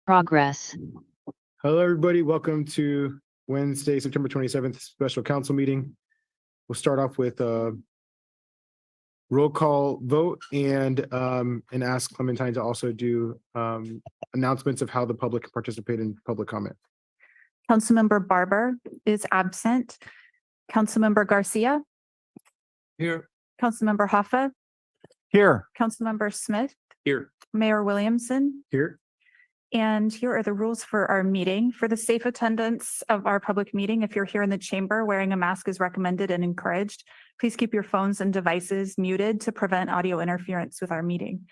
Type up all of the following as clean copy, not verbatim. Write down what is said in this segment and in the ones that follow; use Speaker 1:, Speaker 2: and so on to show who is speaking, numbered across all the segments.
Speaker 1: Progress.
Speaker 2: Hello, everybody. Welcome to Wednesday, September 27th special council meeting. We'll start off with a roll call vote and ask Clementine to also do announcements of how the public can participate in public comment.
Speaker 3: Councilmember Barber is absent. Councilmember Garcia,
Speaker 2: Here.
Speaker 3: Councilmember Hoffa,
Speaker 4: Here.
Speaker 3: Councilmember Smith,
Speaker 2: Here.
Speaker 3: Mayor Williamson.
Speaker 2: Here.
Speaker 3: And here are the rules for our meeting. For the safe attendance of our public meeting, if you're here in the chamber, wearing a mask is recommended and encouraged. Please keep your phones and devices muted to prevent audio interference with our meeting.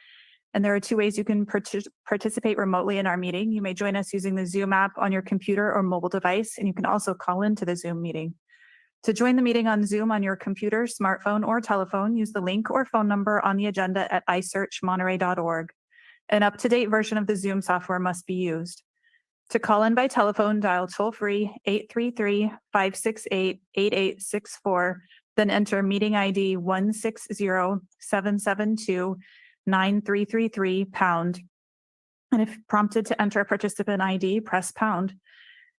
Speaker 3: And there are two ways you can participate remotely in our meeting. You may join us using the Zoom app on your computer or mobile device, and you can also call into the Zoom meeting. To join the meeting on Zoom on your computer, smartphone, or telephone, use the link or phone number on the agenda at isearchmonterey.org. An up-to-date version of the Zoom software must be used. To call in by telephone, dial toll-free 833-568-8864, then enter meeting ID 160-772-9333 #. And if prompted to enter a participant ID, press #.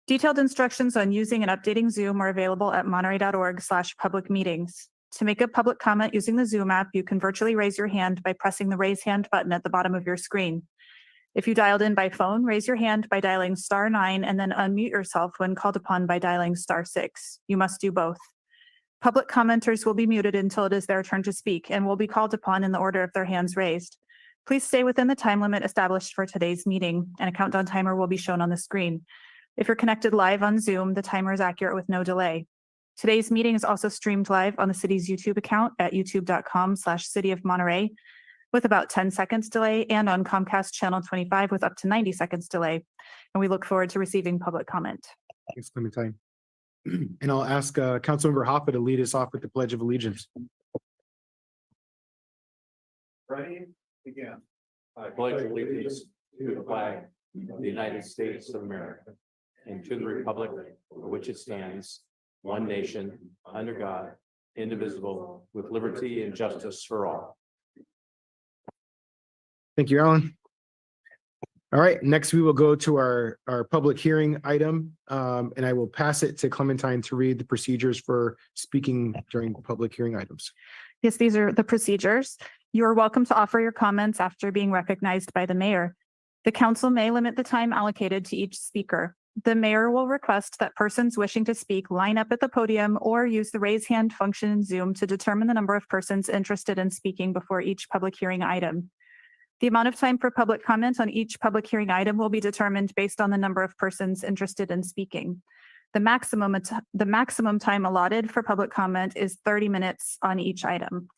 Speaker 3: Detailed instructions on using and updating Zoom are available at monterey.org/public-meetings. To make a public comment using the Zoom app, you can virtually raise your hand by pressing the raise hand button at the bottom of your screen. If you dialed in by phone, raise your hand by dialing *9 and then unmute yourself when called upon by dialing *6. You must do both. Public commenters will be muted until it is their turn to speak and will be called upon in the order of their hands raised. Please stay within the time limit established for today's meeting, and a countdown timer will be shown on the screen. If you're connected live on Zoom, the timer is accurate with no delay. Today's meeting is also streamed live on the city's YouTube account at youtube.com/City of Monterey with about 10 seconds delay, and on Comcast channel 25 with up to 90 seconds delay. And we look forward to receiving public comment.
Speaker 2: Thanks, Clementine. And I'll ask Councilmember Hoffa to lead us off with the Pledge of Allegiance.
Speaker 4: Ready? Begin. I pledge allegiance to the flag of the United States of America and to the republic for which it stands, one nation, under God, indivisible, with liberty and justice for all.
Speaker 2: Thank you, Alan. All right, next we will go to our public hearing item, and I will pass it to Clementine to read the procedures for speaking during public hearing items.
Speaker 3: Yes, these are the procedures. You are welcome to offer your comments after being recognized by the mayor. The council may limit the time allocated to each speaker. The mayor will request that persons wishing to speak line up at the podium or use the raise hand function in Zoom to determine the number of persons interested in speaking before each public hearing item. The amount of time for public comment on each public hearing item will be determined based on the number of persons interested in speaking. The maximum time allotted for public comment is 30 minutes on each item.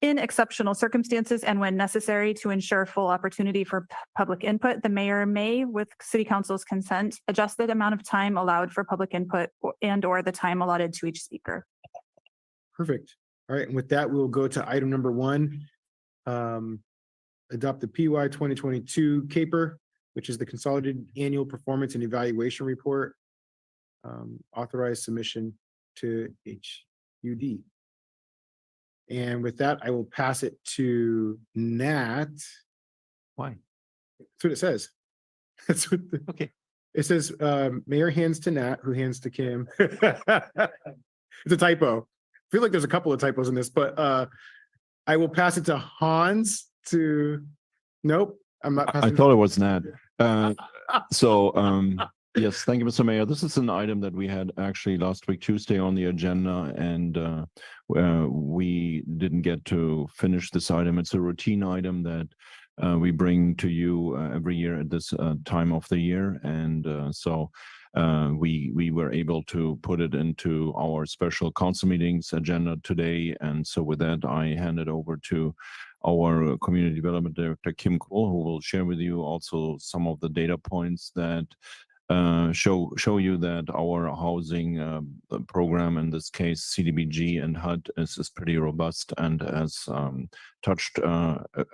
Speaker 3: In exceptional circumstances and when necessary to ensure full opportunity for public input, the mayor may, with city council's consent, adjust the amount of time allowed for public input and/or the time allotted to each speaker.
Speaker 2: Perfect. All right, and with that, we'll go to item number 1. Adopt the PY 2022 CAPER, which is the Consolidated Annual Performance and Evaluation Report. Authorized submission to HUD. And with that, I will pass it to Nat.
Speaker 4: Why?
Speaker 2: That's what it says. That's what
Speaker 4: Okay.
Speaker 2: It says, Mayor hands to Nat, who hands to Kim. It's a typo. I feel like there's a couple of typos in this, but I will pass it to Hans to, nope, I'm not
Speaker 5: I
Speaker 2: passing.
Speaker 5: thought it was Nat. Yes, thank you, Mr. Mayor. This is an item that we had actually last week, Tuesday, on the agenda, and we didn't get to finish this item. It's a routine item that we bring to you every year at this time of the year, and so we were able to put it into our special council meetings agenda today. And so with that, I hand it over to our Community Development Director, Kim Cole, who will share with you also some of the data points that show you that our housing program, in this case CDBG and HUD, is pretty robust and has touched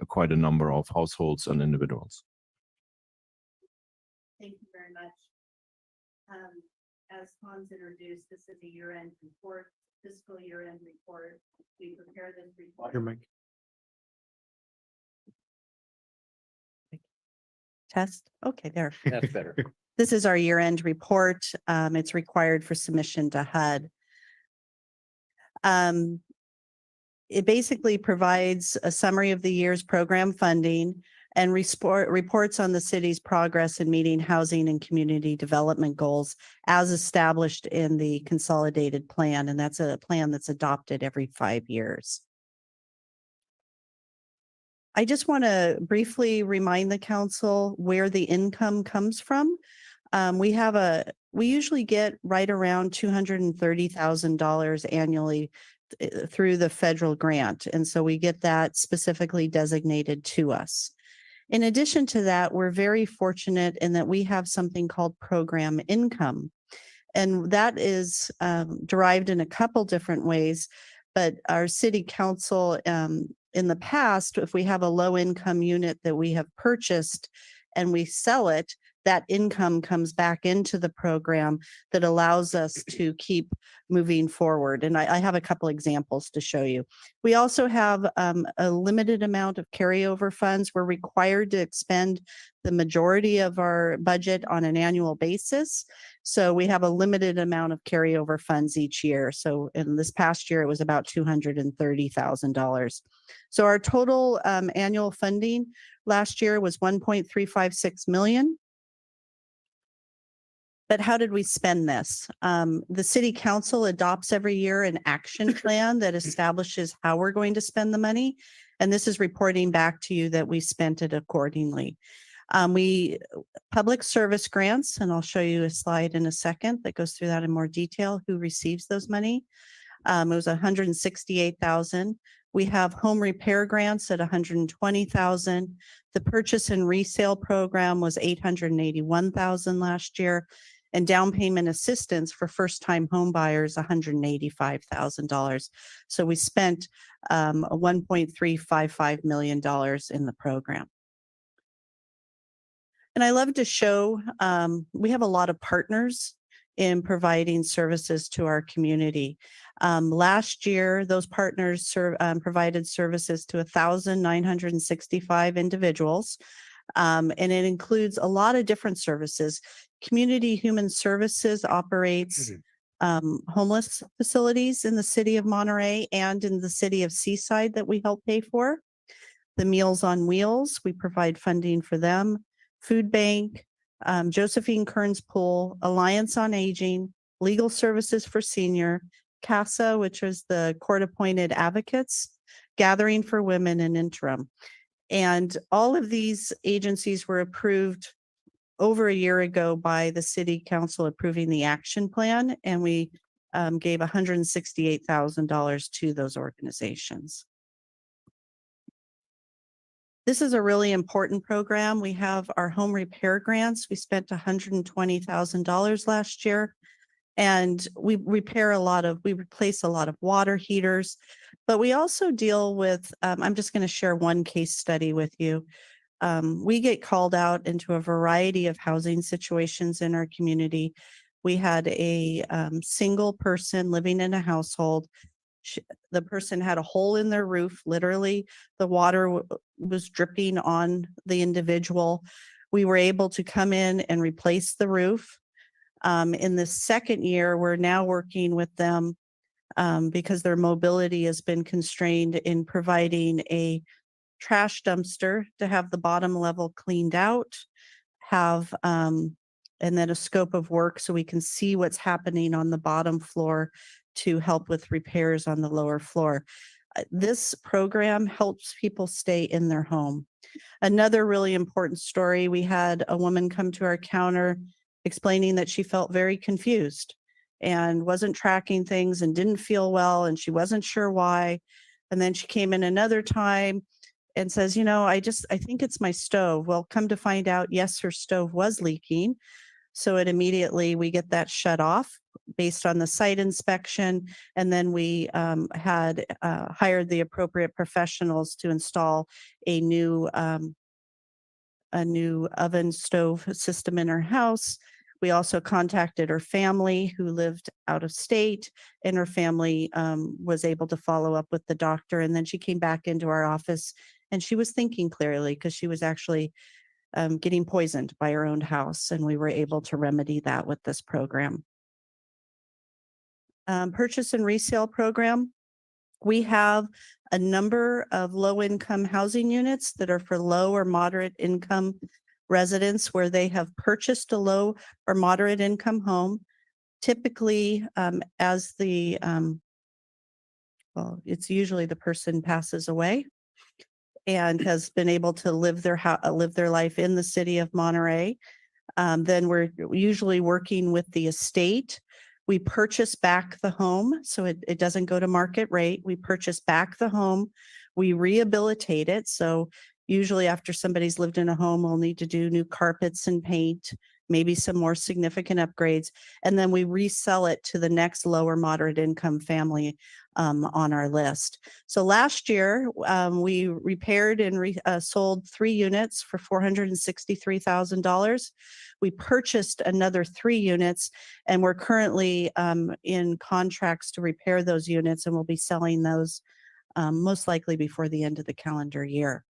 Speaker 5: quite a number of households and individuals.
Speaker 6: Thank you very much. As Hans introduced, this is a year-end report, fiscal year-end report. We prepare this report.
Speaker 2: Your mic.
Speaker 1: Test. Okay, there.
Speaker 4: That's better.
Speaker 1: This is our year-end report. It's required for submission to HUD. It basically provides a summary of the year's program funding and reports on the city's progress in meeting housing and community development goals as established in the consolidated plan. And that's a plan that's adopted every 5 years. I just want to briefly remind the council where the income comes from. We usually get right around $230,000 annually through the federal grant. And so we get that specifically designated to us. In addition to that, we're very fortunate in that we have something called program income. And that is derived in a couple different ways. But our city council in the past, if we have a low income unit that we have purchased and we sell it, that income comes back into the program that allows us to keep moving forward. And I have a couple examples to show you. We also have a limited amount of carryover funds. We're required to expend the majority of our budget on an annual basis. So we have a limited amount of carryover funds each year. So in this past year, it was about $230,000. So our total annual funding last year was $1.356 million. But how did we spend this? The city council adopts every year an action plan that establishes how we're going to spend the money. And this is reporting back to you that we spent it accordingly. Public service grants, and I'll show you a slide in a second that goes through that in more detail, who receives those money. It was $168,000. We have home repair grants at $120,000. The purchase and resale program was $881,000 last year. And down payment assistance for first-time home buyers, $185,000. So we spent $1.355 million in the program. And I love to show, we have a lot of partners in providing services to our community. Last year, those partners provided services to 1,965 individuals. And it includes a lot of different services. Community Human Services operates homeless facilities in the city of Monterey and in the city of Seaside that we help pay for. The Meals on Wheels, we provide funding for them. Food Bank, Josephine Kearns Pool, Alliance on Aging, Legal Services for Senior, CASA, which is the court-appointed advocates, Gathering for Women, and Interim. And all of these agencies were approved over a year ago by the city council approving the action plan, and we gave $168,000 to those organizations. This is a really important program. We have our home repair grants. We spent $120,000 last year, and we replace a lot of water heaters, but we also deal with, I'm just going to share one case study with you. We get called out into a variety of housing situations in our community. We had a single person living in a household. The person had a hole in their roof. Literally, the water was dripping on the individual. We were able to come in and replace the roof. In the second year, we're now working with them because their mobility has been constrained in providing a trash dumpster to have the bottom level cleaned out, and then a scope of work so we can see what's happening on the bottom floor to help with repairs on the lower floor. This program helps people stay in their home. Another really important story, we had a woman come to our counter explaining that she felt very confused and wasn't tracking things and didn't feel well, and she wasn't sure why. And then she came in another time and says, I think it's my stove. Well, come to find out, yes, her stove was leaking. So we get that shut off based on the site inspection. And then we had hired the appropriate professionals to install a new oven stove system in her house. We also contacted her family who lived out of state, and her family was able to follow up with the doctor. And then she came back into our office and she was thinking clearly because she was actually getting poisoned by her own house, and we were able to remedy that with this program. Purchase and resale program. We have a number of low-income housing units that are for low or moderate income residents where they have purchased a low or moderate income home. Typically, as the, well, it's usually the person passes away and has been able to live their life in the city of Monterey. Then we're usually working with the estate. We purchase back the home, so it doesn't go to market rate. We purchase back the home. We rehabilitate it. So usually after somebody's lived in a home, we'll need to do new carpets and paint, maybe some more significant upgrades. And then we resell it to the next lower moderate income family on our list. So last year, we repaired and sold 3 units for $463,000. We purchased another 3 units, and we're currently in contracts to repair those units, and we'll be selling those most likely before the end of the calendar year.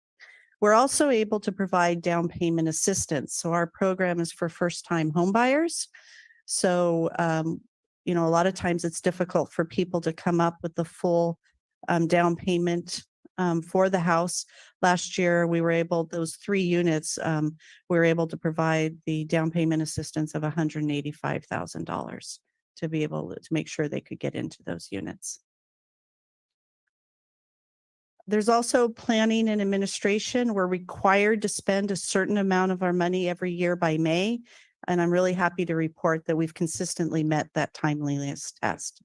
Speaker 1: We're also able to provide down payment assistance. So our program is for first-time home buyers. So, you know, a lot of times it's difficult for people to come up with the full down payment for the house. Last year, we were able, those 3 units, we were able to provide the down payment assistance of $185,000 to be able to make sure they could get into those units. There's also planning and administration. We're required to spend a certain amount of our money every year by May. And I'm really happy to report that we've consistently met that timeliness test.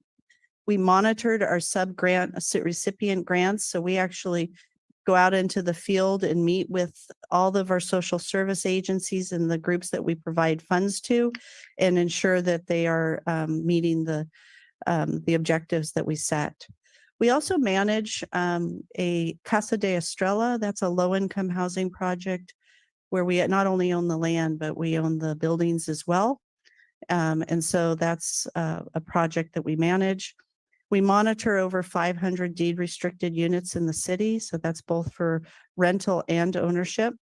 Speaker 1: We monitored our sub-grant recipient grants. So we actually go out into the field and meet with all of our social service agencies and the groups that we provide funds to and ensure that they are meeting the objectives that we set. We also manage a Casa de Estrella. That's a low-income housing project where we not only own the land, but we own the buildings as well. And so that's a project that we manage. We monitor over 500 deed restricted units in the city. So that's both for rental and ownership.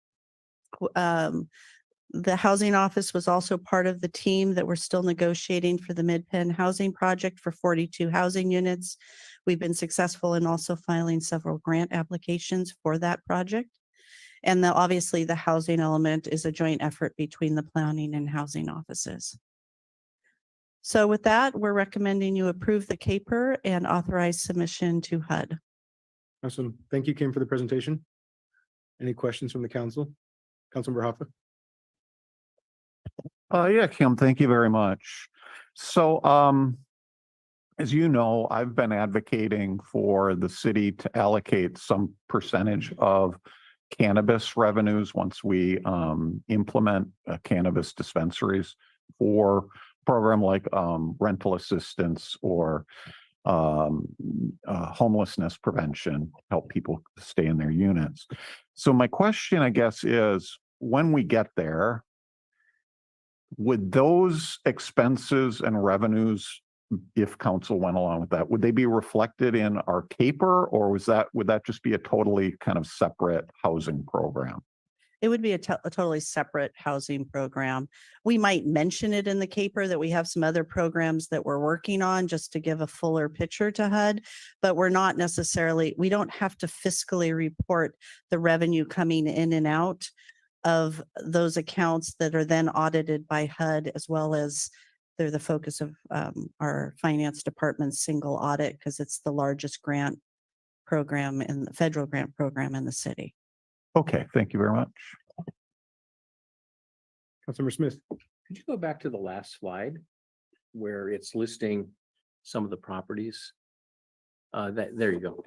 Speaker 1: The housing office was also part of the team that we're still negotiating for the Mid-Penn housing project for 42 housing units. We've been successful in also filing several grant applications for that project. And obviously the housing element is a joint effort between the planning and housing offices. So with that, we're recommending you approve the CAPER and authorize submission to HUD.
Speaker 2: Awesome. Thank you, Kim, for the presentation. Any questions from the council? Councilmember Hoffa?
Speaker 7: Yeah, Kim, thank you very much. So, as you know, I've been advocating for the city to allocate some percentage of cannabis revenues once we implement cannabis dispensaries for program like rental assistance or homelessness prevention, help people stay in their units. So my question, I guess, is when we get there, would those expenses and revenues, if council went along with that, would they be reflected in our CAPER, or would that just be a totally kind of separate housing program?
Speaker 1: It would be a totally separate housing program. We might mention it in the CAPER that we have some other programs that we're working on just to give a fuller picture to HUD, but we're not necessarily, we don't have to fiscally report the revenue coming in and out of those accounts that are then audited by HUD, as well as they're the focus of our finance department's single audit because it's the largest grant program in the federal grant program in the city.
Speaker 7: Okay, thank you very much.
Speaker 2: Councilmember Smith?
Speaker 4: Could you go back to the last slide where it's listing some of the properties? There you go.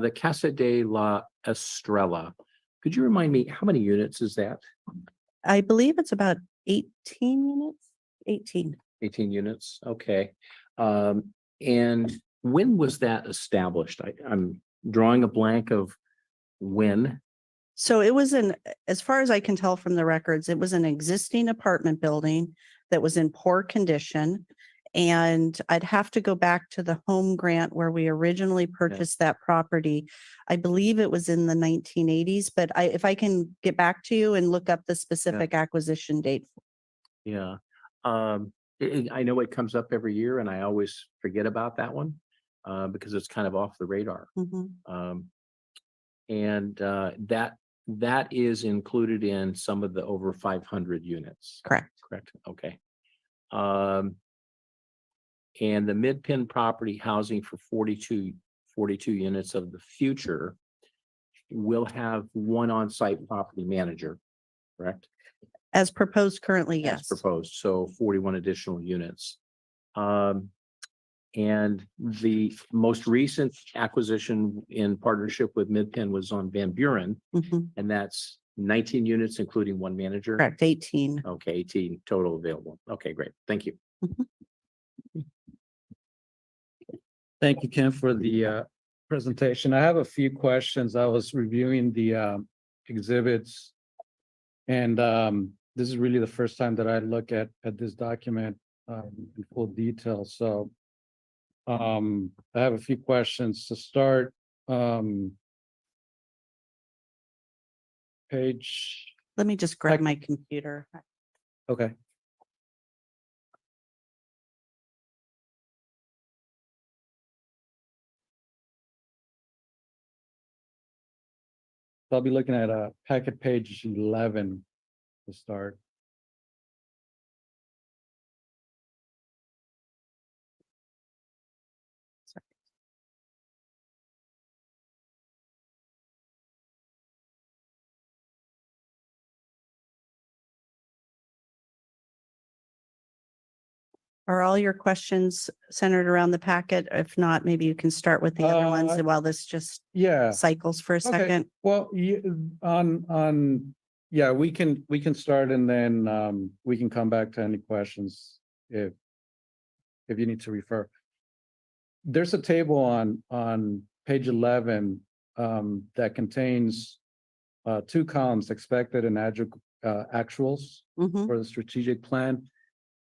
Speaker 4: The Casa de la Estrella. Could you remind me, how many units is that?
Speaker 1: I believe it's about 18 units, 18.
Speaker 4: 18 units, okay. And when was that established? I'm drawing a blank of when.
Speaker 1: So it was as far as I can tell from the records, it was an existing apartment building that was in poor condition. And I'd have to go back to the home grant where we originally purchased that property. I believe it was in the 1980s, but if I can get back to you and look up the specific acquisition date.
Speaker 4: Yeah. I know it comes up every year and I always forget about that one because it's kind of off the radar.
Speaker 1: Mhm.
Speaker 4: That is included in some of the over 500 units.
Speaker 1: Correct.
Speaker 4: Correct. Okay. And the mid-pin property housing for 42 units of the future will have one on-site property manager, correct?
Speaker 1: As proposed currently,
Speaker 4: As
Speaker 1: yes.
Speaker 4: proposed, so 41 additional units. And the most recent acquisition in partnership with Midpen was on Van Buren,
Speaker 1: Mhm.
Speaker 4: and that's 19 units, including one manager.
Speaker 1: Correct, 18.
Speaker 4: Okay, 18 total available. Okay, great. Thank you.
Speaker 8: Thank you, Kim, for the presentation. I have a few questions. I was reviewing the exhibits. And this is really the first time that I look at this document in full detail. So I have a few questions to start. Page,
Speaker 1: Let me just grab my computer.
Speaker 8: okay. I'll be looking at packet page 11 to start.
Speaker 1: Are all your questions centered around the packet? If not, maybe you can start with the other ones while this just
Speaker 8: Yeah.
Speaker 1: cycles for a
Speaker 8: Okay.
Speaker 1: second.
Speaker 8: Well, yeah, we can start and then we can come back to any questions if you need to refer. There's a table on page 11 that contains two columns, expected and actuals
Speaker 1: Mhm.
Speaker 8: for the strategic plan.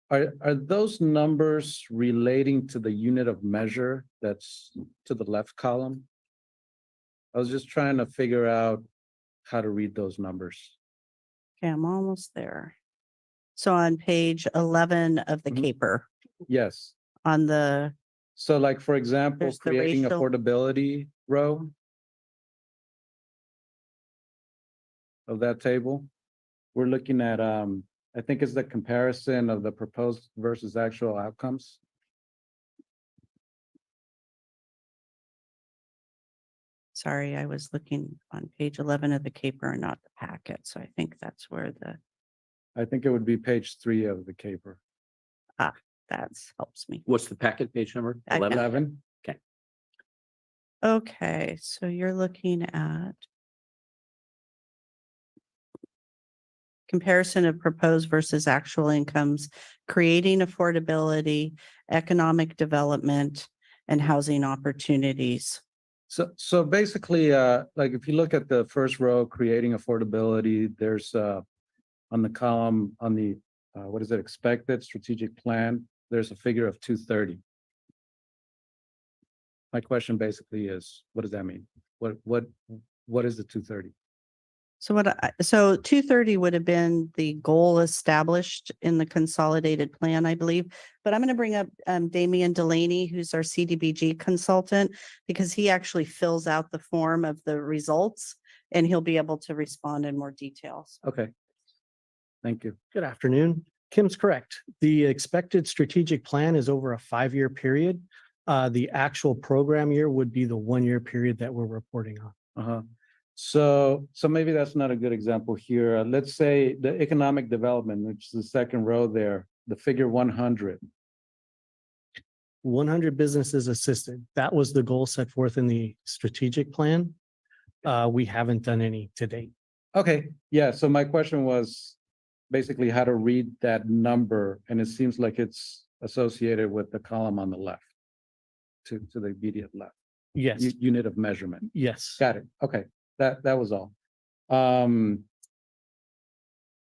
Speaker 8: Are those numbers relating to the unit of measure that's to the left column? I was just trying to figure out how to read those numbers.
Speaker 1: Okay, I'm almost there. So on page 11 of the
Speaker 8: Mhm.
Speaker 1: caper,
Speaker 8: Yes.
Speaker 1: on the,
Speaker 8: So like, for example,
Speaker 1: There's the
Speaker 8: creating
Speaker 1: racial-
Speaker 8: affordability row of that table, we're looking at, I think it's the comparison of the proposed versus actual outcomes.
Speaker 1: sorry, I was looking on page 11 of the caper and not the packet. So I think that's where
Speaker 8: I think it would be page 3 of the caper.
Speaker 1: that helps me.
Speaker 4: What's the packet page number?
Speaker 1: I-
Speaker 4: 11?
Speaker 8: 11.
Speaker 1: Okay, so you're looking at comparison of proposed versus actual incomes, creating affordability, economic development, and housing opportunities.
Speaker 8: So basically, like if you look at the first row, creating affordability, there's on the column, on the what is it, expected strategic plan, there's a figure of 230. My question basically is, what does that mean? What is the 230?
Speaker 1: So 230 would have been the goal established in the consolidated plan, I believe. But I'm going to bring up Damian Delaney, who's our CDBG consultant, because he actually fills out the form of the results and he'll be able to respond in more details.
Speaker 8: Okay. Thank you.
Speaker 9: Good afternoon. Kim's correct. The expected strategic plan is over a 5-year period. The actual program year would be the 1-year period that we're reporting on.
Speaker 8: Uh-huh. So maybe that's not a good example here. Let's say the economic development, which is the second row there, the figure 100.
Speaker 9: 100 businesses assisted. That was the goal set forth in the strategic plan. We haven't done any to date.
Speaker 8: Okay, yeah, so my question was basically how to read that number, and it seems like it's associated with the column on the left, to the immediate left,
Speaker 9: Yes,
Speaker 8: unit of measurement.
Speaker 9: yes.
Speaker 8: Got it. Okay, that was all.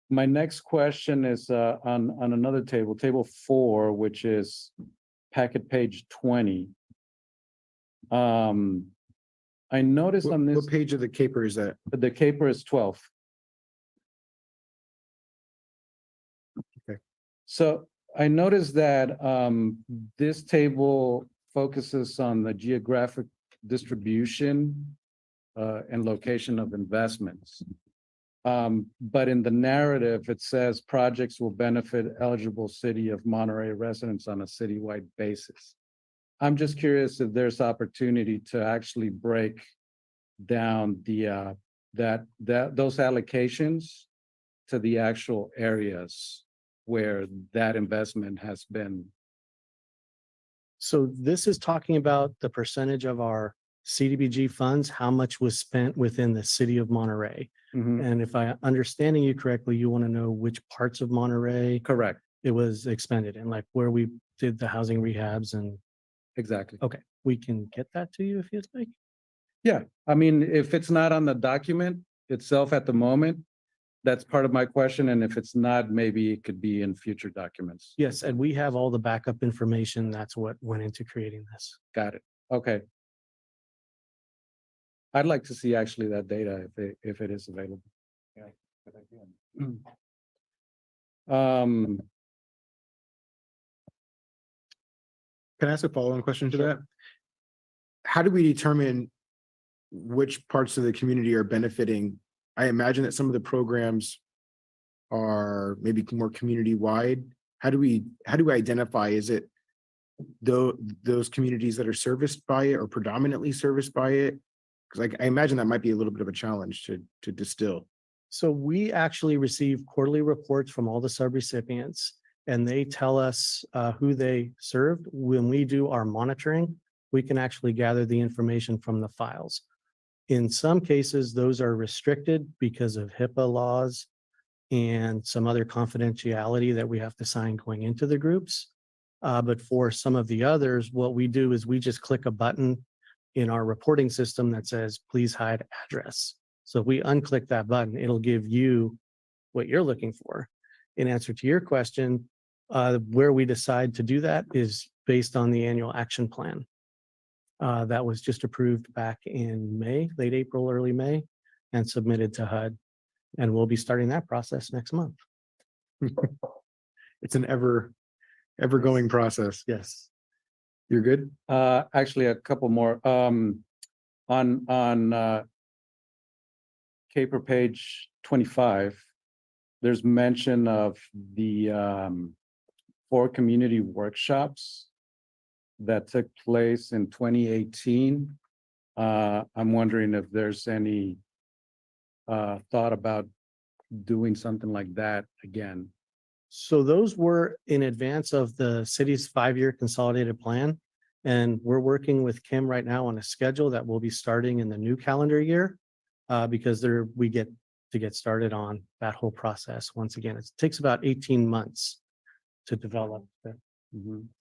Speaker 8: My next question is on another table, table 4, which is packet page 20. I noticed on
Speaker 2: What
Speaker 8: this,
Speaker 2: page of the caper is that?
Speaker 8: the caper is 12.
Speaker 2: Okay.
Speaker 8: So I noticed that this table focuses on the geographic distribution and location of investments. But in the narrative, it says projects will benefit eligible city of Monterey residents on a citywide basis. I'm just curious if there's opportunity to actually break down the those allocations to the actual areas where that investment has been.
Speaker 9: So this is talking about the percentage of our CDBG funds, how much was spent within the city of Monterey.
Speaker 8: Mhm.
Speaker 9: And if I understanding you correctly, you want to know which parts of Monterey
Speaker 8: Correct,
Speaker 9: it was expended in, like where we did the housing rehabs and,
Speaker 8: exactly.
Speaker 9: okay, we can get that to you if you'd like.
Speaker 8: Yeah, I mean, if it's not on the document itself at the moment, that's part of my question. And if it's not, maybe it could be in future documents.
Speaker 9: Yes, and we have all the backup information. That's what went into creating this.
Speaker 8: Got it. Okay. I'd like to see actually that data if it is available. Um,
Speaker 2: Can I ask a follow-on question to that? How do we determine which parts of the community are benefiting? I imagine that some of the programs are maybe more community-wide. How do we identify, is it those communities that are serviced by it or predominantly serviced by it? Because I imagine that might be a little bit of a challenge to distill.
Speaker 9: So we actually receive quarterly reports from all the subrecipients, and they tell us who they served. When we do our monitoring, we can actually gather the information from the files. In some cases, those are restricted because of HIPAA laws and some other confidentiality that we have to sign going into the groups. But for some of the others, what we do is we just click a button in our reporting system that says, please hide address. So if we unclick that button, it'll give you what you're looking for. In answer to your question, where we decide to do that is based on the annual action plan. That was just approved back in May, late April, early May, and submitted to HUD. And we'll be starting that process next month.
Speaker 2: It's an ever-going process.
Speaker 9: Yes.
Speaker 2: You're good?
Speaker 8: actually a couple more, on caper page 25, there's mention of the 4 community workshops that took place in 2018. I'm wondering if there's any thought about doing something like that again.
Speaker 9: So those were in advance of the city's 5-year consolidated plan. And we're working with Kim right now on a schedule that will be starting in the new calendar year. Because we get to get started on that whole process. Once again, it takes about 18 months to develop.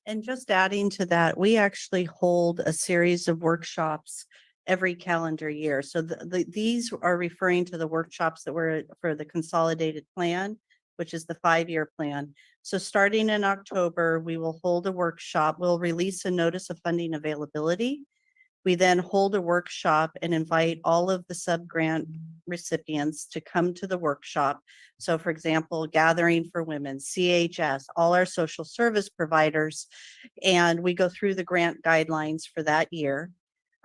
Speaker 1: And just adding to that, we actually hold a series of workshops every calendar year. So these are referring to the workshops that were for the consolidated plan, which is the 5-year plan. So starting in October, we will hold a workshop. We'll release a notice of funding availability. We then hold a workshop and invite all of the sub-grant recipients to come to the workshop. So for example, Gathering for Women, CHS, all our social service providers, and we go through the grant guidelines for that year.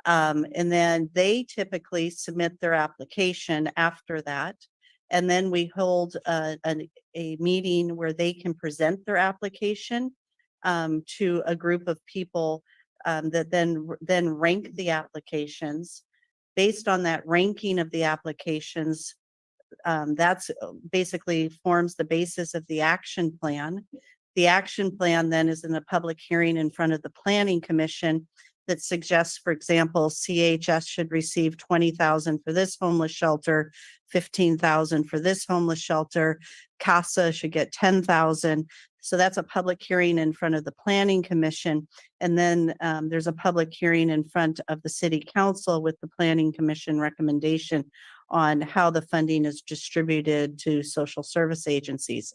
Speaker 1: And then they typically submit their application after that. And then we hold a meeting where they can present their application to a group of people that then rank the applications. Based on that ranking of the applications, that's basically forms the basis of the action plan. The action plan then is in a public hearing in front of the Planning Commission that suggests, for example, CHS should receive 20,000 for this homeless shelter, 15,000 for this homeless shelter. CASA should get 10,000. So that's a public hearing in front of the Planning Commission. And then there's a public hearing in front of the City Council with the Planning Commission recommendation on how the funding is distributed to social service agencies.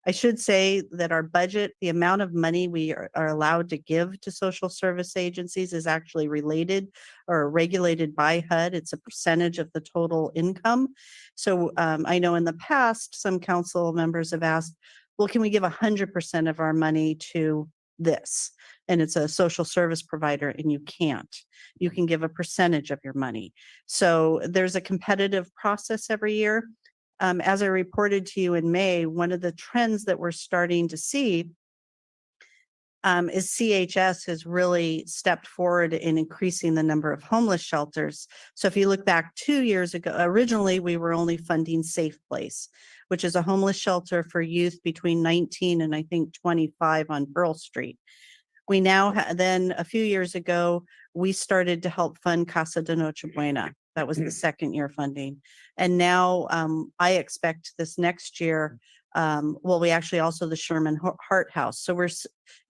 Speaker 1: I should say that our budget, the amount of money we are allowed to give to social service agencies is actually related or regulated by HUD. It's a percentage of the total income. So I know in the past, some council members have asked, well, can we give 100% of our money to this? And it's a social service provider, and you can't. You can give a percentage of your money. So there's a competitive process every year. As I reported to you in May, one of the trends that we're starting to see is CHS has really stepped forward in increasing the number of homeless shelters. So if you look back 2 years ago, originally we were only funding Safe Place, which is a homeless shelter for youth between 19 and I think 25 on Pearl Street. We now, then a few years ago, we started to help fund Casa de Noche Buena. That was the second year funding. And now I expect this next year, well, we actually also the Sherman Hart House. So we're,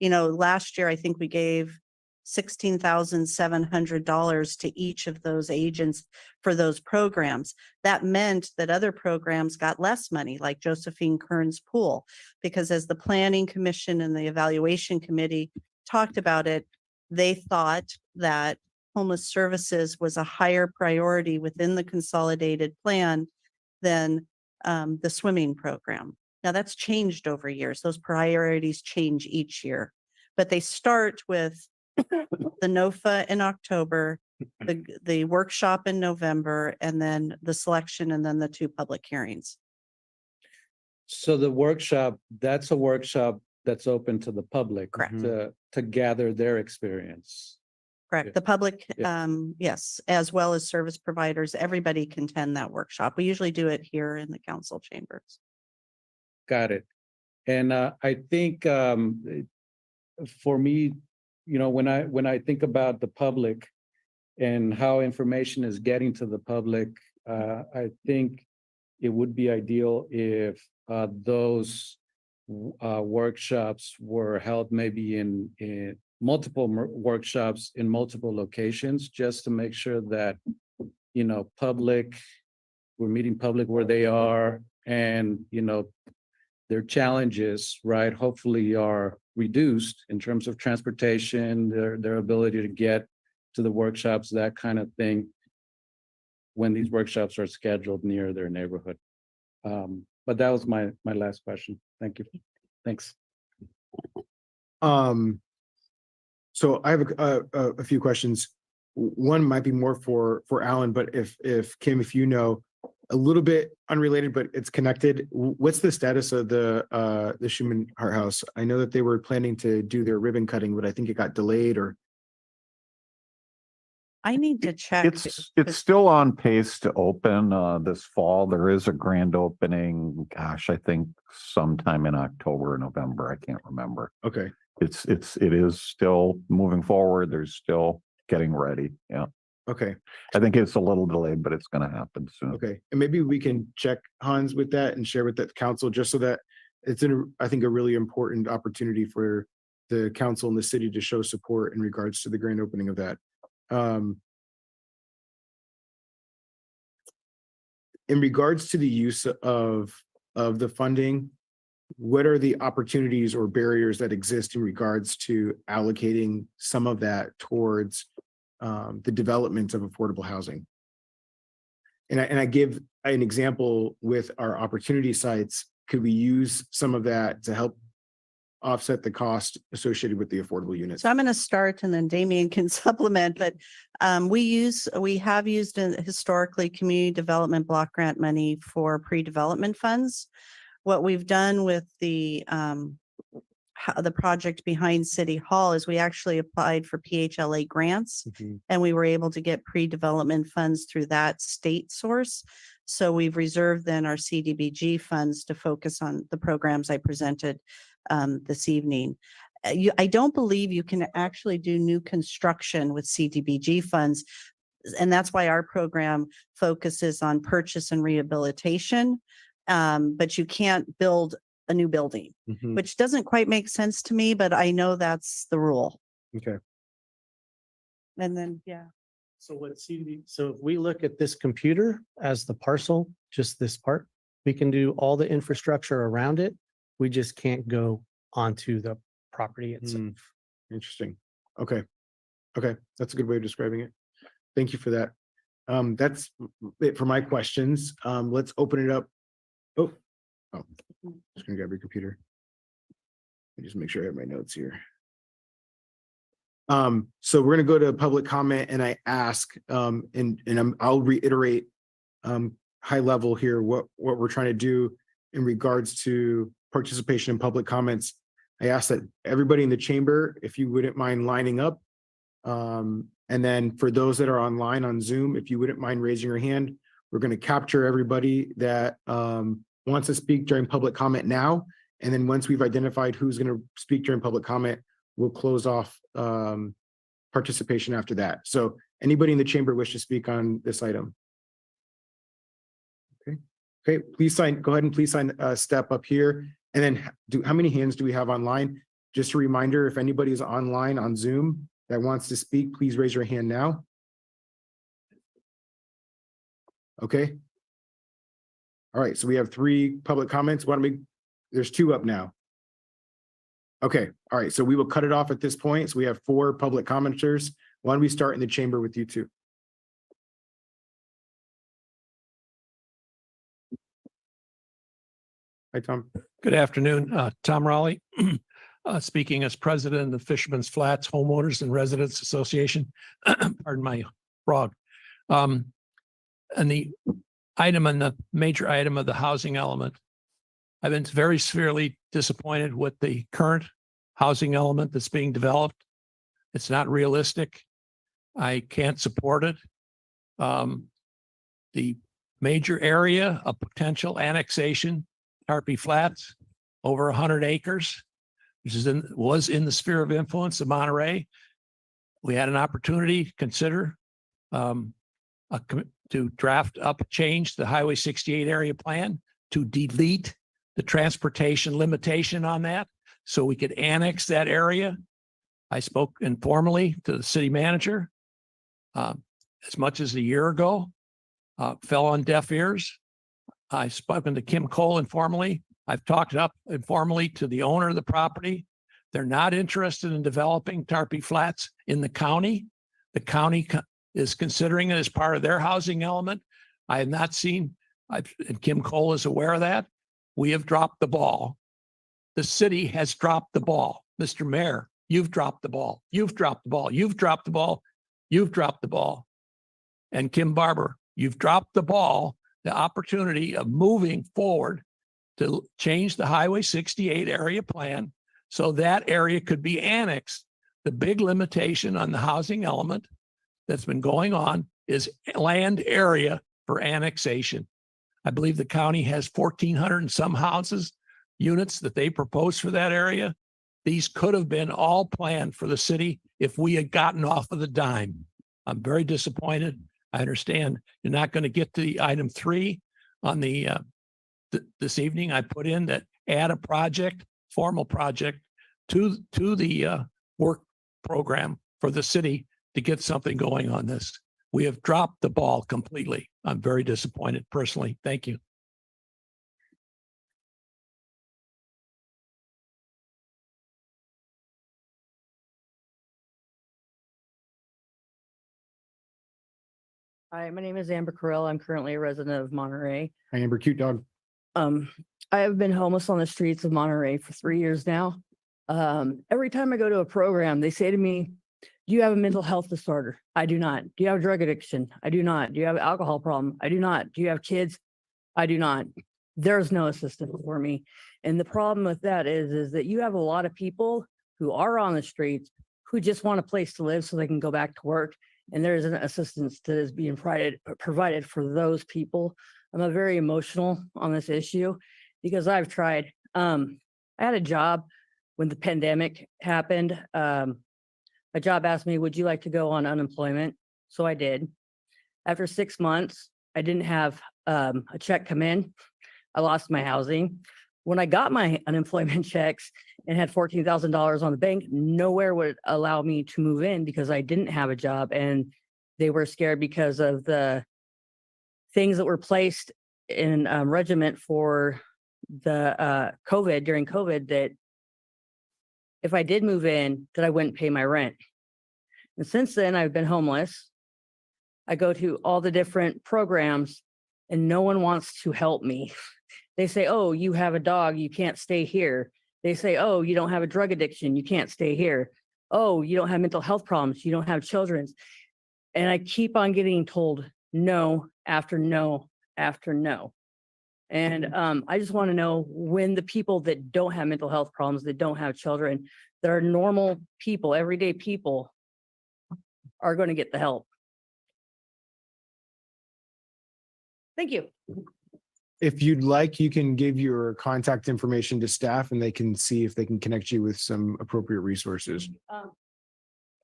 Speaker 1: last year, I think we gave $16,700 to each of those agents for those programs. That meant that other programs got less money, like Josephine Kern's Pool, because as the Planning Commission and the Evaluation Committee talked about it, they thought that homeless services was a higher priority within the consolidated plan than the swimming program. Now that's changed over years. Those priorities change each year, but they start with the NOFA in October, the workshop in November, and then the selection, and then the 2 public hearings.
Speaker 8: So the workshop, that's a workshop that's open to the public.
Speaker 1: Correct.
Speaker 8: To gather their experience.
Speaker 1: Correct.
Speaker 8: Yeah.
Speaker 1: The public,
Speaker 8: Yeah.
Speaker 1: yes, as well as service providers, everybody can attend that workshop. We usually do it here in the council chambers.
Speaker 8: Got it. And I think for me, when I think about the public and how information is getting to the public, I think it would be ideal if those workshops were held maybe in multiple workshops in multiple locations, just to make sure that, we're meeting public where they are, and, their challenges, right, hopefully are reduced in terms of transportation, their ability to get to the workshops, that kind of thing, when these workshops are scheduled near their neighborhood. But that was my last question. Thank you. Thanks.
Speaker 2: So I have a few questions. One might be more for Alan, but if Kim, if a little bit unrelated, but it's connected. What's the status of the Schumann Hart House? I know that they were planning to do their ribbon cutting, but I think it got delayed or.
Speaker 1: I need to check.
Speaker 7: It's still on pace to open this fall. There is a grand opening, gosh, I think sometime in October or November. I can't remember.
Speaker 2: Okay.
Speaker 7: It is still moving forward. There's still getting ready. Yeah.
Speaker 2: Okay.
Speaker 7: I think it's a little delayed, but it's going to happen soon.
Speaker 2: Okay. And maybe we can check Hans with that and share with the council, just so that it's I think a really important opportunity for the council and the city to show support in regards to the grand opening of that. In regards to the use of the funding, what are the opportunities or barriers that exist in regards to allocating some of that towards the development of affordable housing? And I give an example with our opportunity sites. Could we use some of that to help offset the cost associated with the affordable units?
Speaker 1: So I'm going to start, and then Damien can supplement, but we have used historically community development block grant money for pre-development funds. What we've done with the project behind City Hall is we actually applied for PHLA grants, and we were able to get pre-development funds through that state source. So we've reserved then our CDBG funds to focus on the programs I presented this evening. I don't believe you can actually do new construction with CDBG funds. And that's why our program focuses on purchase and rehabilitation. But you can't build a new building, which doesn't quite make sense to me, but I know that's the rule.
Speaker 2: Okay.
Speaker 1: And then, yeah.
Speaker 9: So so if we look at this computer as the parcel, just this part, we can do all the infrastructure around it. We just can't go onto the property itself.
Speaker 2: Interesting. Okay. Okay, that's a good way of describing it. Thank you for that. That's it for my questions. Let's open it up. Oh, just gonna grab your computer. Let me just make sure I have my notes here. So we're gonna go to public comment and I ask, I'll reiterate high level here, what we're trying to do in regards to participation in public comments. I ask that everybody in the chamber, if you wouldn't mind lining up. And then for those that are online on Zoom, if you wouldn't mind raising your hand, we're going to capture everybody that wants to speak during public comment now. And then once we've identified who's going to speak during public comment, we'll close off participation after that. So anybody in the chamber wish to speak on this item? Okay, please sign, go ahead and please sign step up here. And then how many hands do we have online? Just a reminder, if anybody is online on Zoom that wants to speak, please raise your hand now. Okay. All right, so we have 3 public comments. There's 2 up now. Okay, all right, so we will cut it off at this point. So we have 4 public commenters. Why don't we start in the chamber with you 2? Hi, Tom.
Speaker 10: Good afternoon, Tom Raleigh, speaking as president of Fisherman's Flats Homeowners and Residents Association. Pardon my frog. And the major item of the housing element, I've been very severely disappointed with the current housing element that's being developed. It's not realistic. I can't support it. The major area of potential annexation, Tarpey Flats, over 100 acres, which was in the sphere of influence of Monterey. We had an opportunity to consider to draft up a change to the Highway 68 area plan to delete the transportation limitation on that so we could annex that area. I spoke informally to the city manager as much as a year ago, fell on deaf ears. I've spoken to Kim Cole informally. I've talked up informally to the owner of the property. They're not interested in developing Tarpey Flats in the county. The county is considering it as part of their housing element. I have not seen, and Kim Cole is aware of that. We have dropped the ball. The city has dropped the ball. Mr. Mayor, you've dropped the ball. You've dropped the ball. You've dropped the ball. You've dropped the ball. And Kim Barber, you've dropped the ball, the opportunity of moving forward to change the Highway 68 area plan so that area could be annexed. The big limitation on the housing element that's been going on is land area for annexation. I believe the county has 1,400 and some houses, units that they propose for that area. These could have been all planned for the city if we had gotten off of the dime. I'm very disappointed. I understand you're not going to get to the item 3 on the this evening. I put in that add a project, formal project to the work program for the city to get something going on this. We have dropped the ball completely. I'm very disappointed personally. Thank you.
Speaker 11: Hi, my name is Amber Carell. I'm currently a resident of Monterey.
Speaker 2: Hi, Amber, cute dog.
Speaker 11: I have been homeless on the streets of Monterey for 3 years now. Every time I go to a program, they say to me, do you have a mental health disorder? I do not. Do you have drug addiction? I do not. Do you have an alcohol problem? I do not. Do you have kids? I do not. There's no assistance for me. And the problem with that is that you have a lot of people who are on the streets who just want a place to live so they can go back to work. And there isn't assistance that is being provided for those people. I'm very emotional on this issue because I've tried. I had a job when the pandemic happened. A job asked me, would you like to go on unemployment? So I did. After 6 months, I didn't have a check come in. I lost my housing. When I got my unemployment checks and had $14,000 on the bank, nowhere would allow me to move in because I didn't have a job. And They were scared because of the things that were placed in regiment for the COVID, during COVID, that if I did move in, that I wouldn't pay my rent. And since then, I've been homeless. I go to all the different programs and no one wants to help me. They say, oh, you have a dog, you can't stay here. They say, oh, you don't have a drug addiction, you can't stay here. Oh, you don't have mental health problems, you don't have children. And I keep on getting told no after no after no. And I just want to know when the people that don't have mental health problems, that don't have children, that are normal people, everyday people, are going to get the help. Thank you.
Speaker 2: If you'd like, you can give your contact information to staff and they can see if they can connect you with some appropriate resources.
Speaker 11: I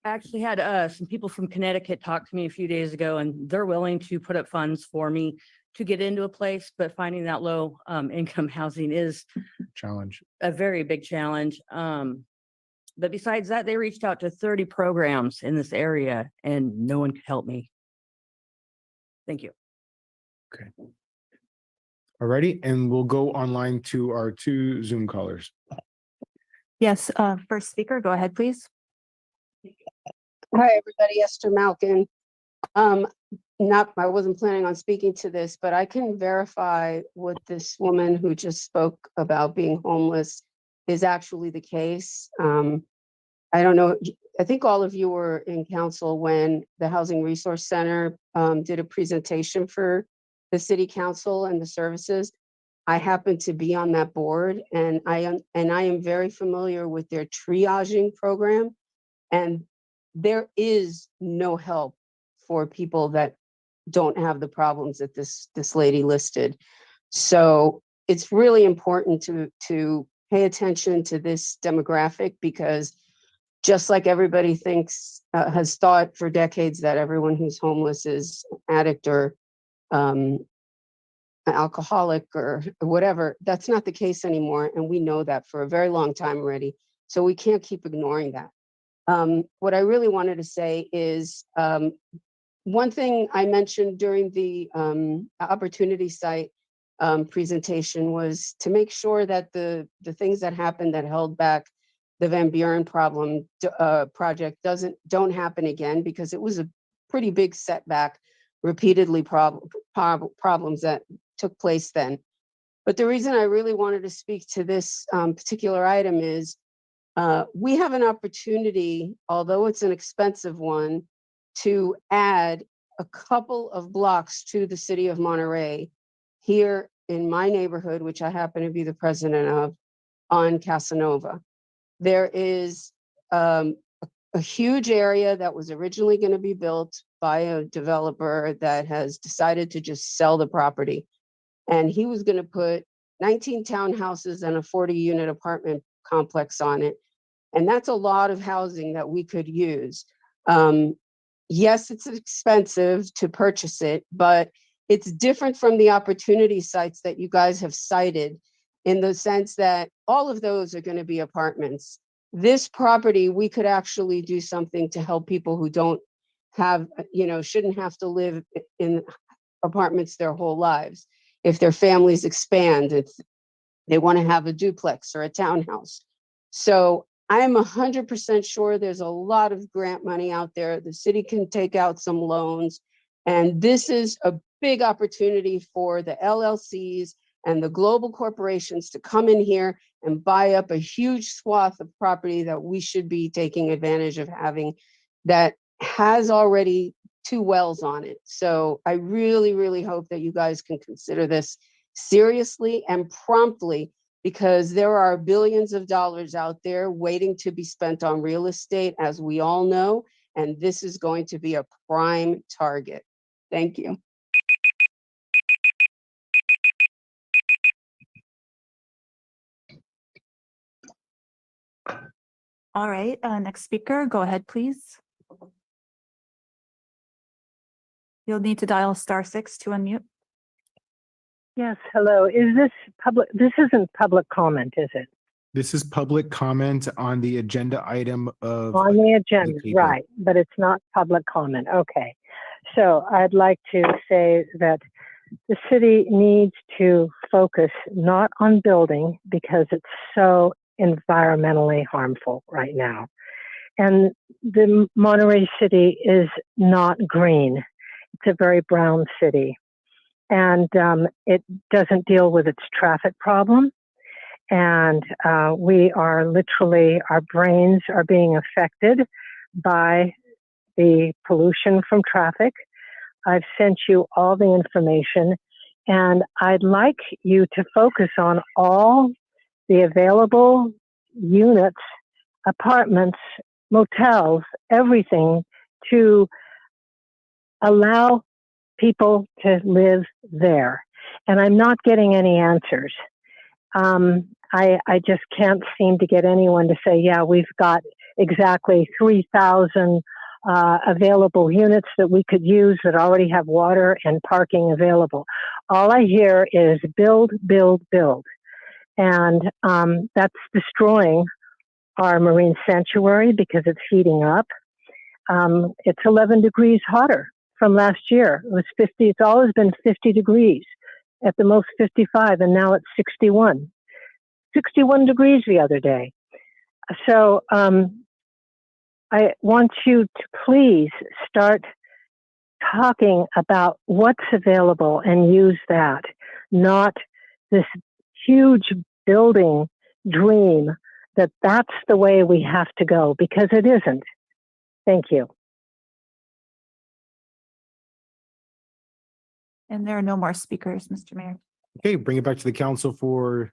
Speaker 11: actually had some people from Connecticut talk to me a few days ago, and they're willing to put up funds for me to get into a place, but finding that low income housing is
Speaker 2: Challenge.
Speaker 11: a very big challenge. But besides that, they reached out to 30 programs in this area and no one could help me. Thank you.
Speaker 2: Alrighty, and we'll go online to our 2 Zoom callers.
Speaker 3: Yes, first speaker, go ahead, please.
Speaker 12: Hi, everybody. Esther Malkin. I wasn't planning on speaking to this, but I can verify what this woman who just spoke about being homeless is actually the case. I don't know. I think all of you were in council when the Housing Resource Center did a presentation for the city council and the services. I happen to be on that board, and I am very familiar with their triaging program. And there is no help for people that don't have the problems that this lady listed. So it's really important to pay attention to this demographic, because just like everybody thinks, has thought for decades that everyone who's homeless is addict or alcoholic or whatever, that's not the case anymore. And we know that for a very long time already. So we can't keep ignoring that. What I really wanted to say is, one thing I mentioned during the opportunity site presentation was to make sure that the things that happened that held back the Van Buren project don't happen again, because it was a pretty big setback, repeatedly problems that took place then. But the reason I really wanted to speak to this particular item is we have an opportunity, although it's an expensive one, to add a couple of blocks to the city of Monterey here in my neighborhood, which I happen to be the president of, on Casanova. There is a huge area that was originally going to be built by a developer that has decided to just sell the property. And he was going to put 19 townhouses and a 40-unit apartment complex on it. And that's a lot of housing that we could use. Yes, it's expensive to purchase it, but it's different from the opportunity sites that you guys have cited, in the sense that all of those are going to be apartments. This property, we could actually do something to help people who don't have, shouldn't have to live in apartments their whole lives. If their families expand, if they want to have a duplex or a townhouse. So I'm 100% sure there's a lot of grant money out there. The city can take out some loans. And this is a big opportunity for the LLCs and the global corporations to come in here and buy up a huge swath of property that we should be taking advantage of having, that has already 2 wells on it. So I really, really hope that you guys can consider this seriously and promptly, because there are billions of dollars out there waiting to be spent on real estate, as we all know, and this is going to be a prime target. Thank you.
Speaker 3: All right, next speaker, go ahead, please. You'll need to dial *6 to unmute.
Speaker 13: Yes, hello. Is this public? This isn't public comment, is it?
Speaker 2: This is public comment on the agenda item of.
Speaker 13: On the agenda,
Speaker 2: paper.
Speaker 13: right, but it's not public comment. Okay. So I'd like to say that the city needs to focus not on building because it's so environmentally harmful right now. And the Monterey city is not green. It's a very brown city. And it doesn't deal with its traffic problem. And we are literally, our brains are being affected by the pollution from traffic. I've sent you all the information, and I'd like you to focus on all the available units, apartments, motels, everything to allow people to live there. And I'm not getting any answers. I just can't seem to get anyone to say, yeah, we've got exactly 3,000 available units that we could use that already have water and parking available. All I hear is build, build, build. And that's destroying our marine sanctuary because it's heating up. It's 11 degrees hotter from last year. It was 50, it's always been 50 degrees, at the most 55, and now it's 61. 61 degrees the other day. So I want you to please start talking about what's available and use that, not this huge building dream that that's the way we have to go, because it isn't. Thank you.
Speaker 3: And there are no more speakers, Mr. Mayor.
Speaker 2: Okay, bring it back to the council for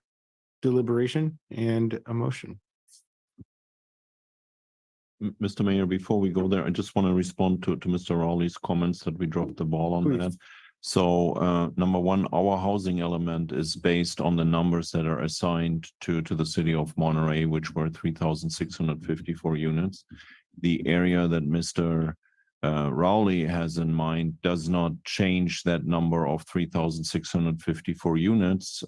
Speaker 2: deliberation and a motion.
Speaker 5: Mr. Mayor, before we go there, I just want to respond to Mr. Rowley's comments that we dropped the ball on
Speaker 2: Please.
Speaker 5: that. So number one, our housing element is based on the numbers that are assigned to the city of Monterey, which were 3,654 units. The area that Mr. Rowley has in mind does not change that number of 3,654 units.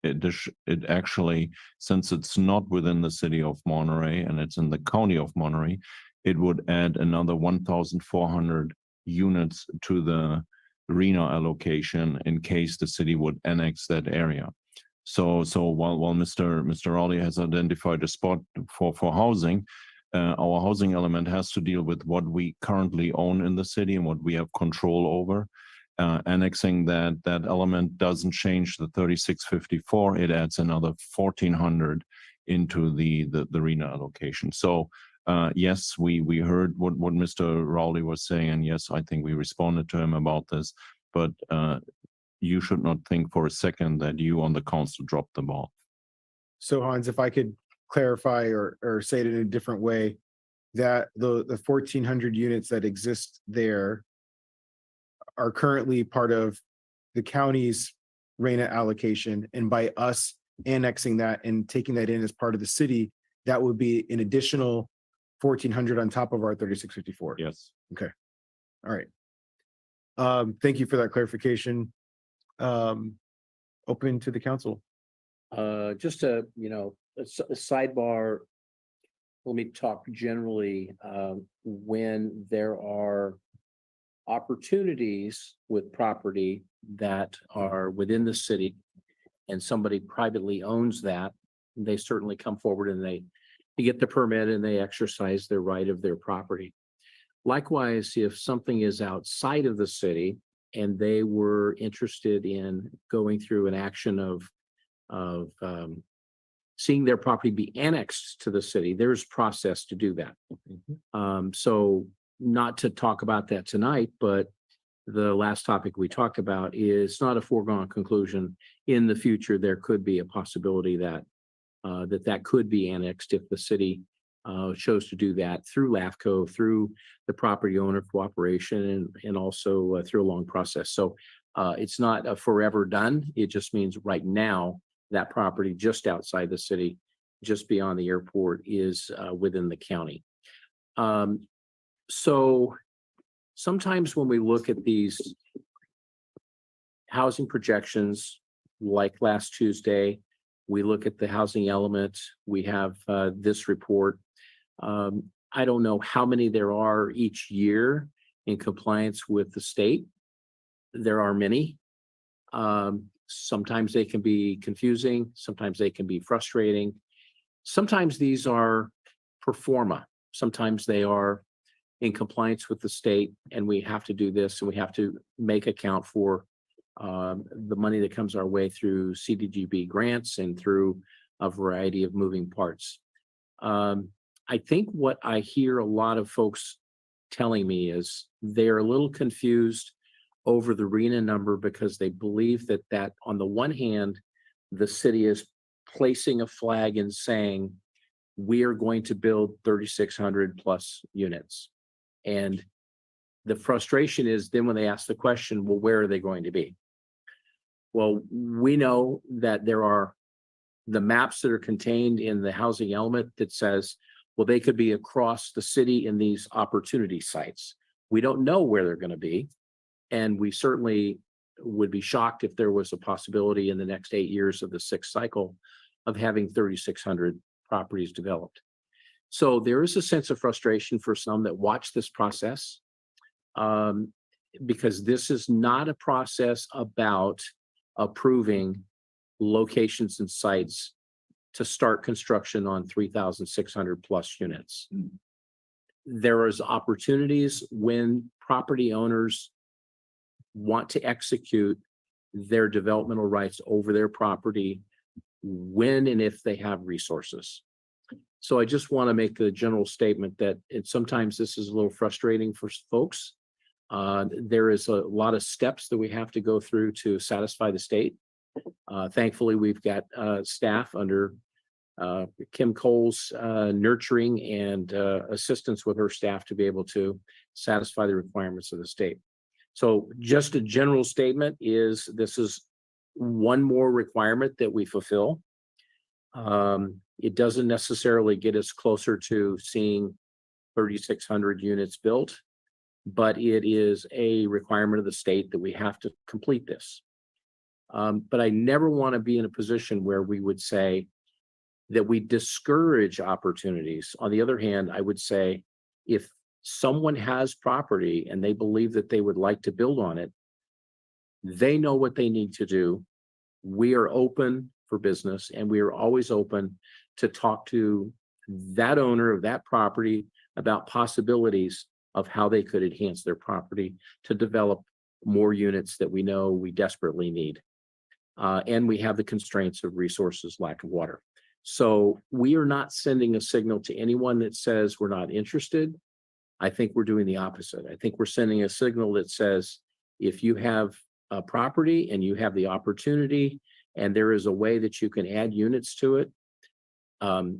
Speaker 5: It actually, since it's not within the city of Monterey and it's in the county of Monterey, it would add another 1,400 units to the RENA allocation in case the city would annex that area. So while Mr. Rowley has identified a spot for housing, our housing element has to deal with what we currently own in the city and what we have control over. Annexing that element doesn't change the 3,654. It adds another 1,400 into the RENA allocation. So yes, we heard what Mr. Rowley was saying, and yes, I think we responded to him about this. But you should not think for a second that you on the council dropped the ball.
Speaker 2: So Hans, if I could clarify or say it in a different way, that the 1,400 units that exist there are currently part of the county's RENA allocation, and by us annexing that and taking that in as part of the city, that would be an additional 1,400 on top of our 3,654.
Speaker 5: Yes.
Speaker 2: Okay. All right. Thank you for that clarification. Open to the council.
Speaker 4: Just a sidebar. Let me talk generally. When there are opportunities with property that are within the city and somebody privately owns that, they certainly come forward and they get the permit and they exercise their right of their property. Likewise, if something is outside of the city and they were interested in going through an action of seeing their property be annexed to the city, there's process to do that. So not to talk about that tonight, but the last topic we talked about is not a foregone conclusion. In the future, there could be a possibility that that could be annexed if the city chose to do that through LAFCO, through the property owner cooperation, and also through a long process. So it's not a forever done. It just means right now that property just outside the city, just beyond the airport, is within the county. So sometimes when we look at these housing projections, like last Tuesday, we look at the housing element, we have this report. I don't know how many there are each year, in compliance with the state. There are many. Sometimes they can be confusing, sometimes they can be frustrating. Sometimes these are pro forma, sometimes they are in compliance with the state, and we have to do this, and we have to make account for the money that comes our way through CDGB grants and through a variety of moving parts. I think what I hear a lot of folks telling me is they're a little confused over the RENA number because they believe that on the one hand, the city is placing a flag and saying, we are going to build 3,600 plus units. And the frustration is then when they ask the question, well, where are they going to be? Well, we know that there are the maps that are contained in the housing element that says, well, they could be across the city in these opportunity sites. We don't know where they're going to be. And we certainly would be shocked if there was a possibility in the next 8 years of the sixth cycle of having 3,600 properties developed. So there is a sense of frustration for some that watch this process, because this is not a process about approving locations and sites to start construction on 3,600 plus units. There is opportunities when property owners want to execute their developmental rights over their property when and if they have resources. So I just want to make a general statement that sometimes this is a little frustrating for folks. There is a lot of steps that we have to go through to satisfy the state. Thankfully, we've got staff under Kim Cole's nurturing and assistance with her staff to be able to satisfy the requirements of the state. So just a general statement is this is one more requirement that we fulfill. It doesn't necessarily get us closer to seeing 3,600 units built, but it is a requirement of the state that we have to complete this. But I never want to be in a position where we would say that we discourage opportunities. On the other hand, I would say if someone has property and they believe that they would like to build on it, they know what they need to do. We are open for business, and we are always open to talk to that owner of that property about possibilities of how they could enhance their property to develop more units that we know we desperately need. And we have the constraints of resources, lack of water. So we are not sending a signal to anyone that says we're not interested. I think we're doing the opposite. I think we're sending a signal that says, if you have a property and you have the opportunity and there is a way that you can add units to it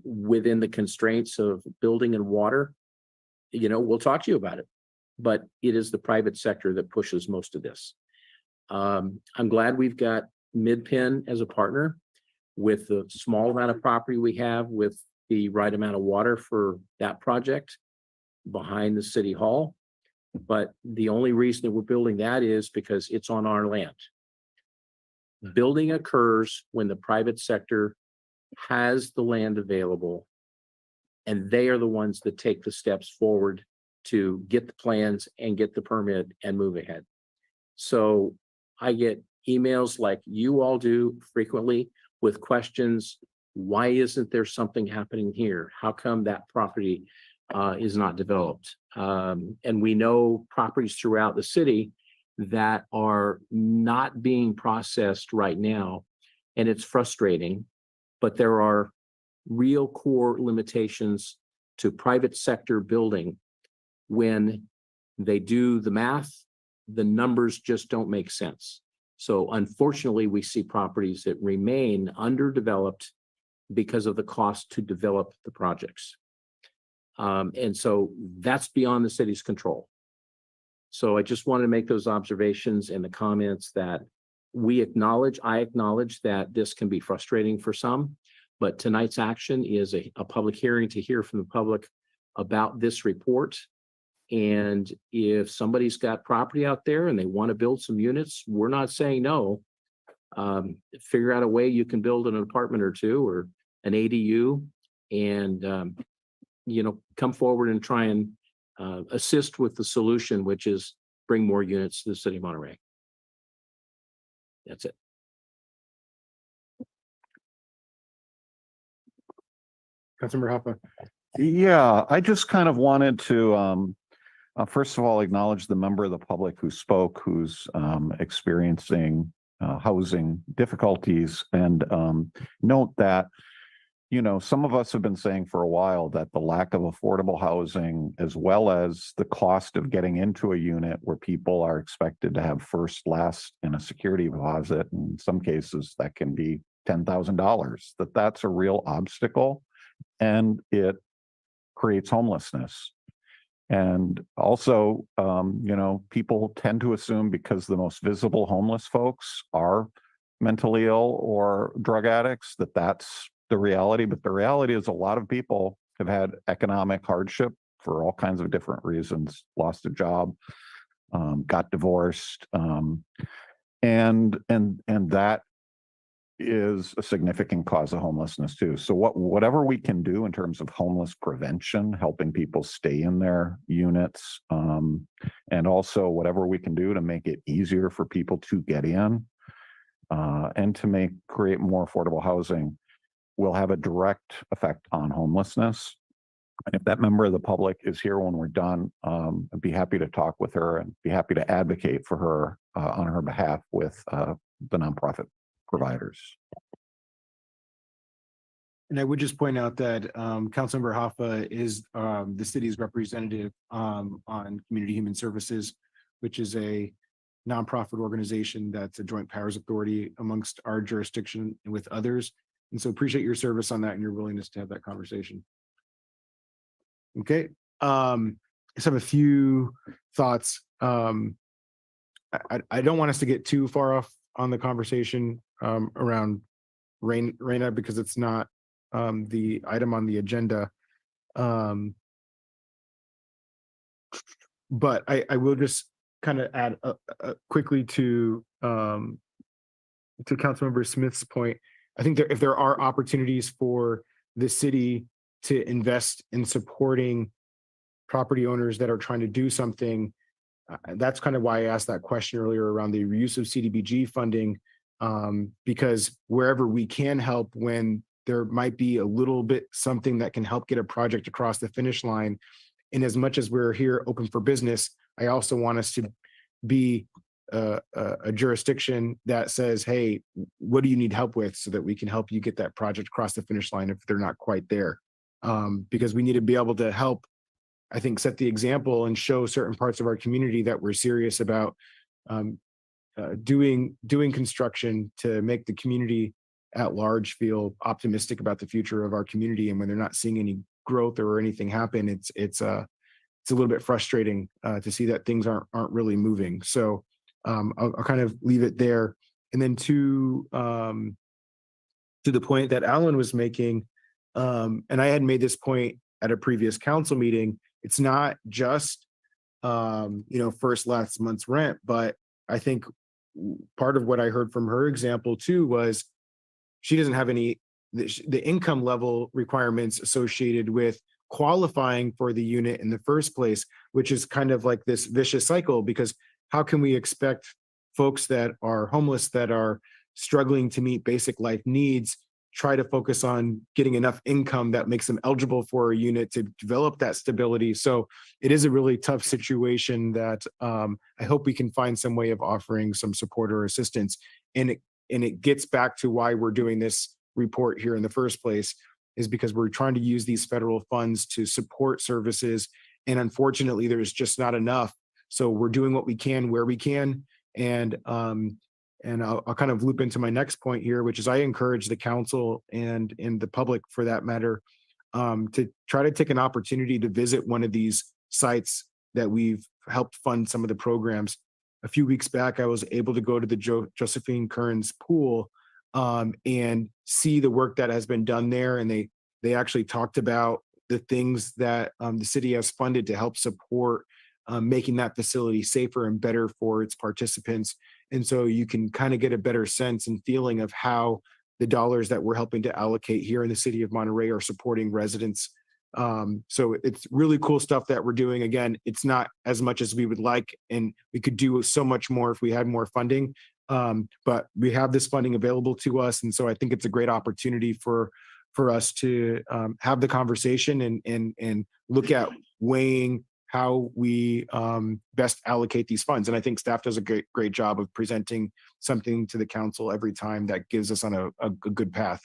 Speaker 4: within the constraints of building and water, we'll talk to you about it. But it is the private sector that pushes most of this. I'm glad we've got Mid-Penn as a partner with the small amount of property we have with the right amount of water for that project behind the city hall. But the only reason that we're building that is because it's on our land. Building occurs when the private sector has the land available, and they are the ones that take the steps forward to get the plans and get the permit and move ahead. So I get emails like you all do frequently with questions. Why isn't there something happening here? How come that property is not developed? And we know properties throughout the city that are not being processed right now, and it's frustrating, but there are real core limitations to private sector building. When they do the math, the numbers just don't make sense. So unfortunately, we see properties that remain underdeveloped because of the cost to develop the projects. And so that's beyond the city's control. So I just wanted to make those observations and the comments that I acknowledge that this can be frustrating for some, but tonight's action is a public hearing to hear from the public about this report. And if somebody's got property out there and they want to build some units, we're not saying no. Figure out a way you can build an apartment or two or an ADU and, come forward and try and assist with the solution, which is bring more units to the city of Monterey. That's it.
Speaker 2: Councilmember Hoppa.
Speaker 7: Yeah, I just kind of wanted to, first of all, acknowledge the member of the public who spoke, who's experiencing housing difficulties, and note that, you know, some of us have been saying for a while that the lack of affordable housing, as well as the cost of getting into a unit where people are expected to have first, last, and a security deposit, in some cases that can be $10,000, that's a real obstacle, and it creates homelessness. And also, you know, people tend to assume because the most visible homeless folks are mentally ill or drug addicts, that's the reality. But the reality is a lot of people have had economic hardship for all kinds of different reasons, lost a job, got divorced, and that is a significant cause of homelessness too. So whatever we can do in terms of homeless prevention, helping people stay in their units, and also whatever we can do to make it easier for people to get in, and to create more affordable housing, will have a direct effect on homelessness. And if that member of the public is here when we're done, I'd be happy to talk with her and be happy to advocate for her on her behalf with the nonprofit providers.
Speaker 2: And I would just point out that Councilmember Hoffa is the city's representative on Community Human Services, which is a nonprofit organization that's a joint powers authority amongst our jurisdiction and with others. And so appreciate your service on that and your willingness to have that conversation. Okay. I just have a few thoughts. I don't want us to get too far off on the conversation around RENA because it's not the item on the agenda. But I will just kind of add quickly to Councilmember Smith's point. I think if there are opportunities for the city to invest in supporting property owners that are trying to do something, that's kind of why I asked that question earlier around the use of CDBG funding, because wherever we can help, when there might be a little bit something that can help get a project across the finish line. And as much as we're here open for business, I also want us to be a jurisdiction that says, hey, what do you need help with so that we can help you get that project across the finish line if they're not quite there. Because we need to be able to help, I think, set the example and show certain parts of our community that we're serious about doing construction to make the community at large feel optimistic about the future of our community. And when they're not seeing any growth or anything happen, it's a little bit frustrating to see that things aren't really moving. So I'll kind of leave it there. And then to the point that Alan was making, and I had made this point at a previous council meeting, it's not just first last month's rent, but I think part of what I heard from her example too was she doesn't have any the income level requirements associated with qualifying for the unit in the first place, which is kind of like this vicious cycle, because how can we expect folks that are homeless, that are struggling to meet basic life needs, try to focus on getting enough income that makes them eligible for a unit to develop that stability? So it is a really tough situation that I hope we can find some way of offering some support or assistance. And it gets back to why we're doing this report here in the first place, is because we're trying to use these federal funds to support services. And unfortunately, there's just not enough. So we're doing what we can where we can. And I'll kind of loop into my next point here, which is I encourage the council and the public for that matter, to try to take an opportunity to visit one of these sites that we've helped fund some of the programs. A few weeks back, I was able to go to the Josephine Kearns pool and see the work that has been done there. And they actually talked about the things that the city has funded to help support making that facility safer and better for its participants. And so you can kind of get a better sense and feeling of how the dollars that we're helping to allocate here in the city of Monterey are supporting residents So it's really cool stuff that we're doing. Again, it's not as much as we would like, and we could do so much more if we had more funding. But we have this funding available to us. And so I think it's a great opportunity for us to have the conversation and look at weighing how we best allocate these funds. And I think staff does a great job of presenting something to the council every time that gives us on a good path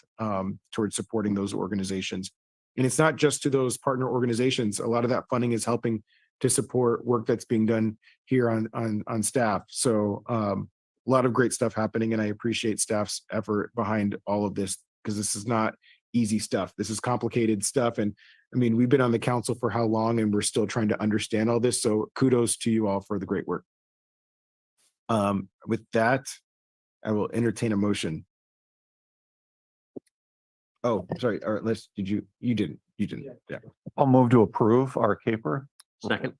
Speaker 2: towards supporting those organizations. And it's not just to those partner organizations. A lot of that funding is helping to support work that's being done here on staff. So a lot of great stuff happening, and I appreciate staff's effort behind all of this, because this is not easy stuff. This is complicated stuff. And I mean, we've been on the council for how long, and we're still trying to understand all this. So kudos to you all for the great work. With that, I will entertain a motion. Oh, sorry. All right, you didn't. Yeah.
Speaker 7: I'll move to approve our caper.
Speaker 4: Second.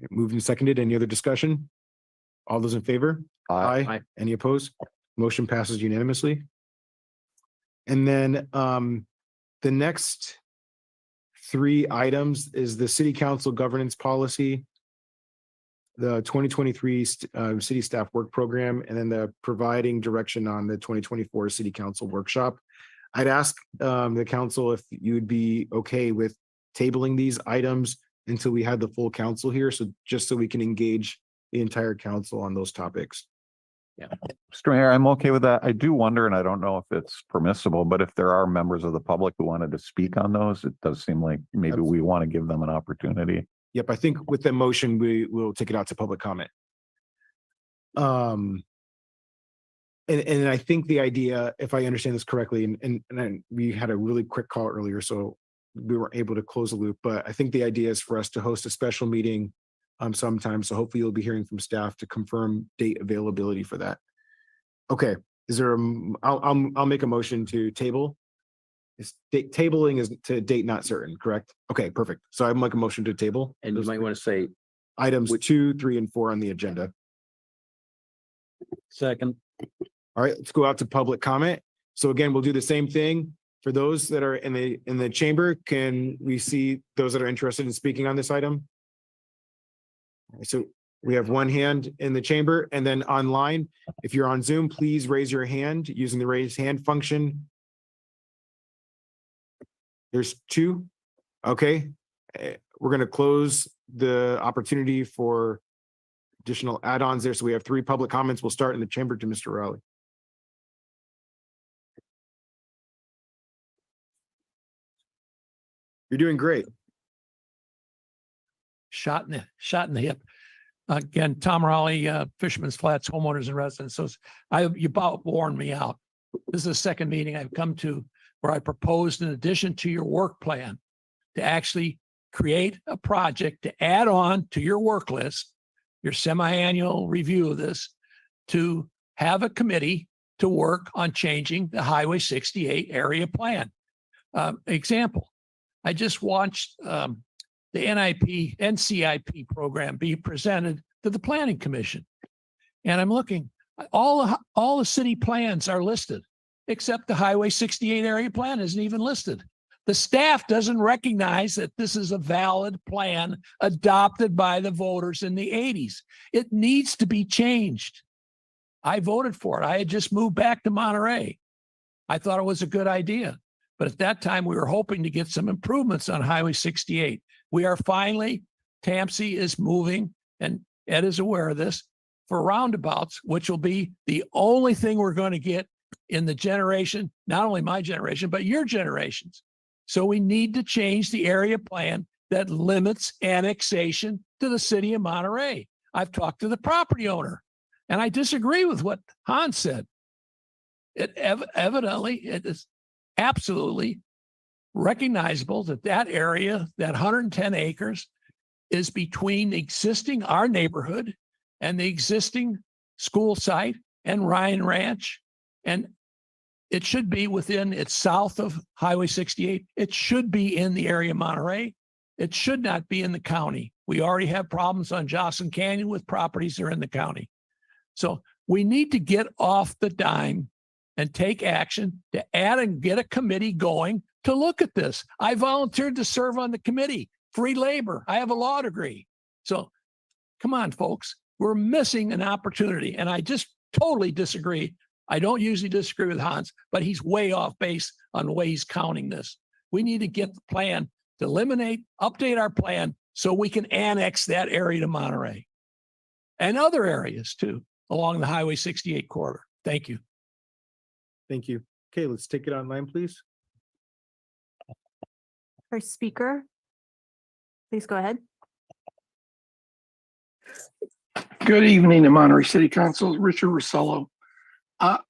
Speaker 2: Moved and seconded. Any other discussion? All those in favor?
Speaker 7: Aye.
Speaker 2: Any opposed? Motion passes unanimously. And then the next 3 items is the city council governance policy, the 2023 city staff work program, and then the providing direction on the 2024 city council workshop. I'd ask the council if you would be okay with tabling these items until we have the full council here. So just so we can engage the entire council on those topics.
Speaker 7: Yeah. Mr. Mayor, I'm okay with that. I do wonder, and I don't know if it's permissible, but if there are members of the public who wanted to speak on those, it does seem like maybe we want to give them an opportunity.
Speaker 2: Yep, I think with the motion, we will take it out to public comment. And I think the idea, if I understand this correctly, and we had a really quick call earlier, so we weren't able to close the loop, but I think the idea is for us to host a special meeting sometime. So hopefully you'll be hearing from staff to confirm date availability for that. Okay, is there I'll make a motion to table. Tabling is to date not certain, correct? Okay, perfect. So I make a motion to table.
Speaker 4: And you might want to say
Speaker 2: items 2, 3, and 4 on the agenda.
Speaker 8: Second.
Speaker 2: All right, let's go out to public comment. So again, we'll do the same thing for those that are in the chamber. Can we see those that are interested in speaking on this item? So we have one hand in the chamber, and then online, if you're on Zoom, please raise your hand using the raise hand function. There's 2. Okay, we're going to close the opportunity for additional add-ons there. So we have 3 public comments. We'll start in the chamber to Mr. Rowley. You're doing great.
Speaker 10: Shot in the hip. Again, Tom Raleigh, Fisherman's Flats Homeowners and Residents. So you about warned me out. This is the second meeting I've come to where I proposed, in addition to your work plan, to actually create a project to add on to your work list, your semi-annual review of this, to have a committee to work on changing the Highway 68 area plan. Example, I just watched the NCIP program be presented to the Planning Commission. And I'm looking, all the city plans are listed, except the Highway 68 area plan isn't even listed. The staff doesn't recognize that this is a valid plan adopted by the voters in the 80s. It needs to be changed. I voted for it. I had just moved back to Monterey. I thought it was a good idea. But at that time, we were hoping to get some improvements on Highway 68. We are finally, TAMC is moving, and Ed is aware of this, for roundabouts, which will be the only thing we're going to get in the generation, not only my generation, but your generations. So we need to change the area plan that limits annexation to the city of Monterey. I've talked to the property owner, and I disagree with what Hans said. Evidently, it is absolutely recognizable that that area, that 110 acres, is between our neighborhood and the existing school site and Ryan Ranch. And it should be it's south of Highway 68. It should be in the area of Monterey. It should not be in the county. We already have problems on Jocelyn Canyon with properties that are in the county. So we need to get off the dime and take action to add and get a committee going to look at this. I volunteered to serve on the committee, free labor. I have a law degree. So come on, folks, we're missing an opportunity. And I just totally disagree. I don't usually disagree with Hans, but he's way off base on the way he's counting this. We need to get the plan to eliminate, update our plan so we can annex that area to Monterey and other areas too, along the Highway 68 corridor. Thank you.
Speaker 2: Thank you. Okay, let's take it online, please.
Speaker 3: First speaker, please go ahead.
Speaker 14: Good evening to Monterey City Council, Richard Rosello. I'm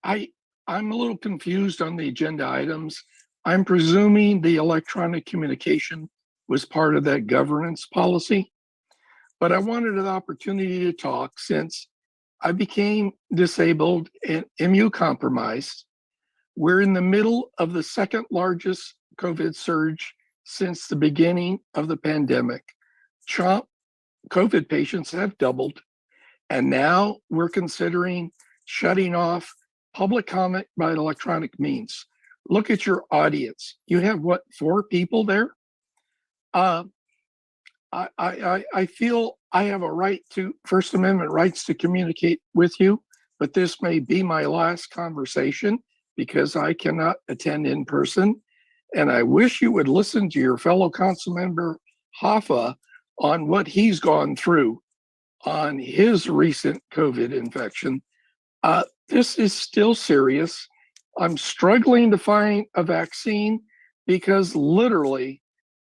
Speaker 14: a little confused on the agenda items. I'm presuming the electronic communication was part of that governance policy, but I wanted an opportunity to talk since I became disabled and immunocompromised. We're in the middle of the second largest COVID surge since the beginning of the pandemic. COVID patients have doubled, and now we're considering shutting off public comment by electronic means. Look at your audience. You have what, 4 people there? I feel I have a right to First Amendment rights to communicate with you, but this may be my last conversation because I cannot attend in person. And I wish you would listen to your fellow council member Hoffa on what he's gone through on his recent COVID infection. This is still serious. I'm struggling to find a vaccine because literally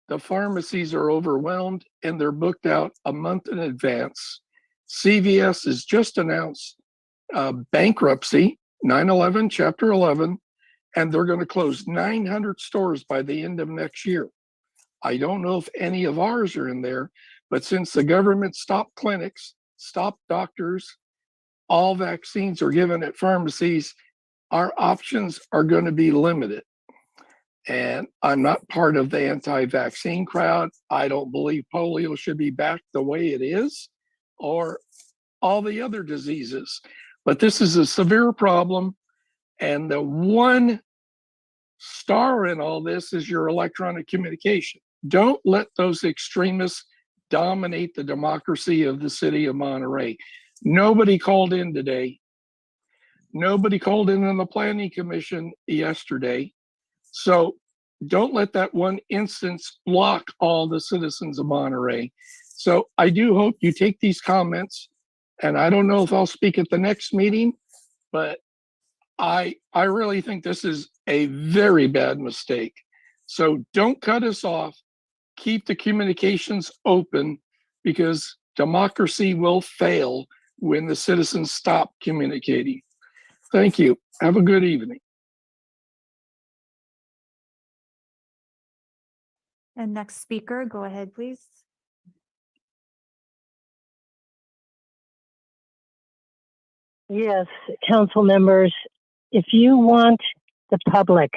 Speaker 14: the pharmacies are overwhelmed and they're booked out a month in advance. CVS has just announced bankruptcy, 9/11, Chapter 11, and they're going to close 900 stores by the end of next year. I don't know if any of ours are in there, but since the government stopped clinics, stopped doctors, all vaccines are given at pharmacies, our options are going to be limited. And I'm not part of the anti-vaccine crowd. I don't believe polio should be back the way it is or all the other diseases. But this is a severe problem. And the one star in all this is your electronic communication. Don't let those extremists dominate the democracy of the city of Monterey. Nobody called in today. Nobody called in on the planning commission yesterday. So don't let that one instance block all the citizens of Monterey. So I do hope you take these comments, and I don't know if I'll speak at the next meeting, but I really think this is a very bad mistake. So don't cut us off. Keep the communications open because democracy will fail when the citizens stop communicating. Thank you. Have a good evening.
Speaker 3: And next speaker, go ahead, please.
Speaker 13: Yes, council members, if you want the public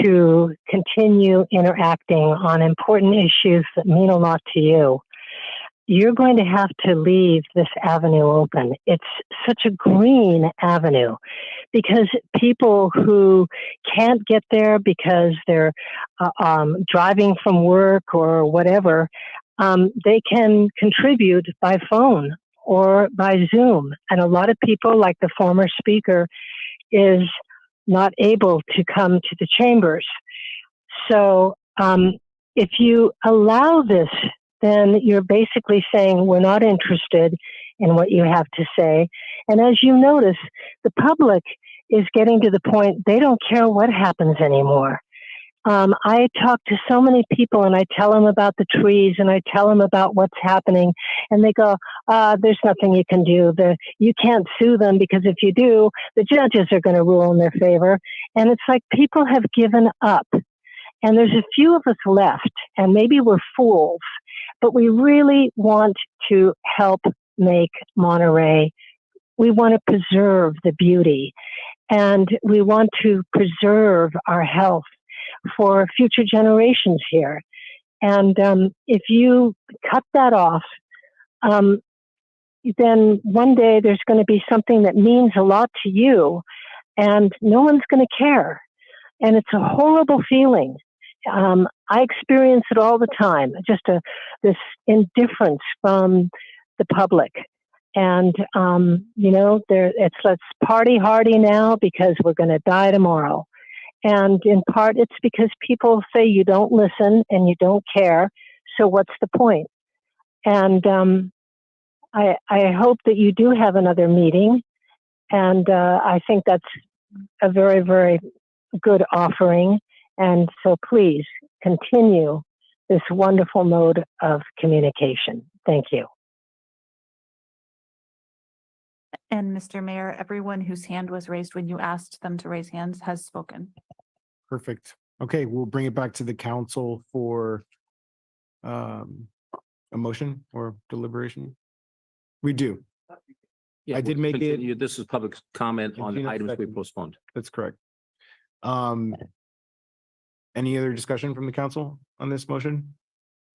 Speaker 13: to continue interacting on important issues that mean a lot to you, you're going to have to leave this avenue open. It's such a green avenue because people who can't get there because they're driving from work or whatever, they can contribute by phone or by Zoom. And a lot of people, like the former speaker, is not able to come to the chambers. So if you allow this, then you're basically saying we're not interested in what you have to say. And as you notice, the public is getting to the point they don't care what happens anymore. I talk to so many people and I tell them about the trees and I tell them about what's happening, and they go, there's nothing you can do. You can't sue them because if you do, the judges are going to rule in their favor. And it's like people have given up. And there's a few of us left, and maybe we're fools, but we really want to help make Monterey. We want to preserve the beauty, and we want to preserve our health for future generations here. And if you cut that off, then one day there's going to be something that means a lot to you, and no one's going to care. And it's a horrible feeling I experience it all the time, just this indifference from the public. And, let's party hardy now because we're going to die tomorrow. And in part, it's because people say you don't listen and you don't care. So what's the point? And I hope that you do have another meeting. And I think that's a very, very good offering. And so please continue this wonderful mode of communication. Thank you.
Speaker 3: And Mr. Mayor, everyone whose hand was raised when you asked them to raise hands has spoken.
Speaker 2: Perfect. Okay, we'll bring it back to the council for a motion or deliberation. We do.
Speaker 4: Yeah,
Speaker 2: I did
Speaker 4: we'll
Speaker 2: make it-
Speaker 4: continue. This is public comment
Speaker 2: In
Speaker 4: on the
Speaker 2: Gina's
Speaker 4: items we
Speaker 2: second.
Speaker 4: postponed.
Speaker 2: That's correct. Any other discussion from the council on this motion?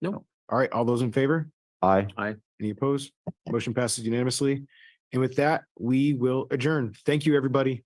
Speaker 4: No.
Speaker 2: All right, all those in favor?
Speaker 7: Aye.
Speaker 2: Any opposed? Motion passes unanimously. And with that, we will adjourn. Thank you, everybody.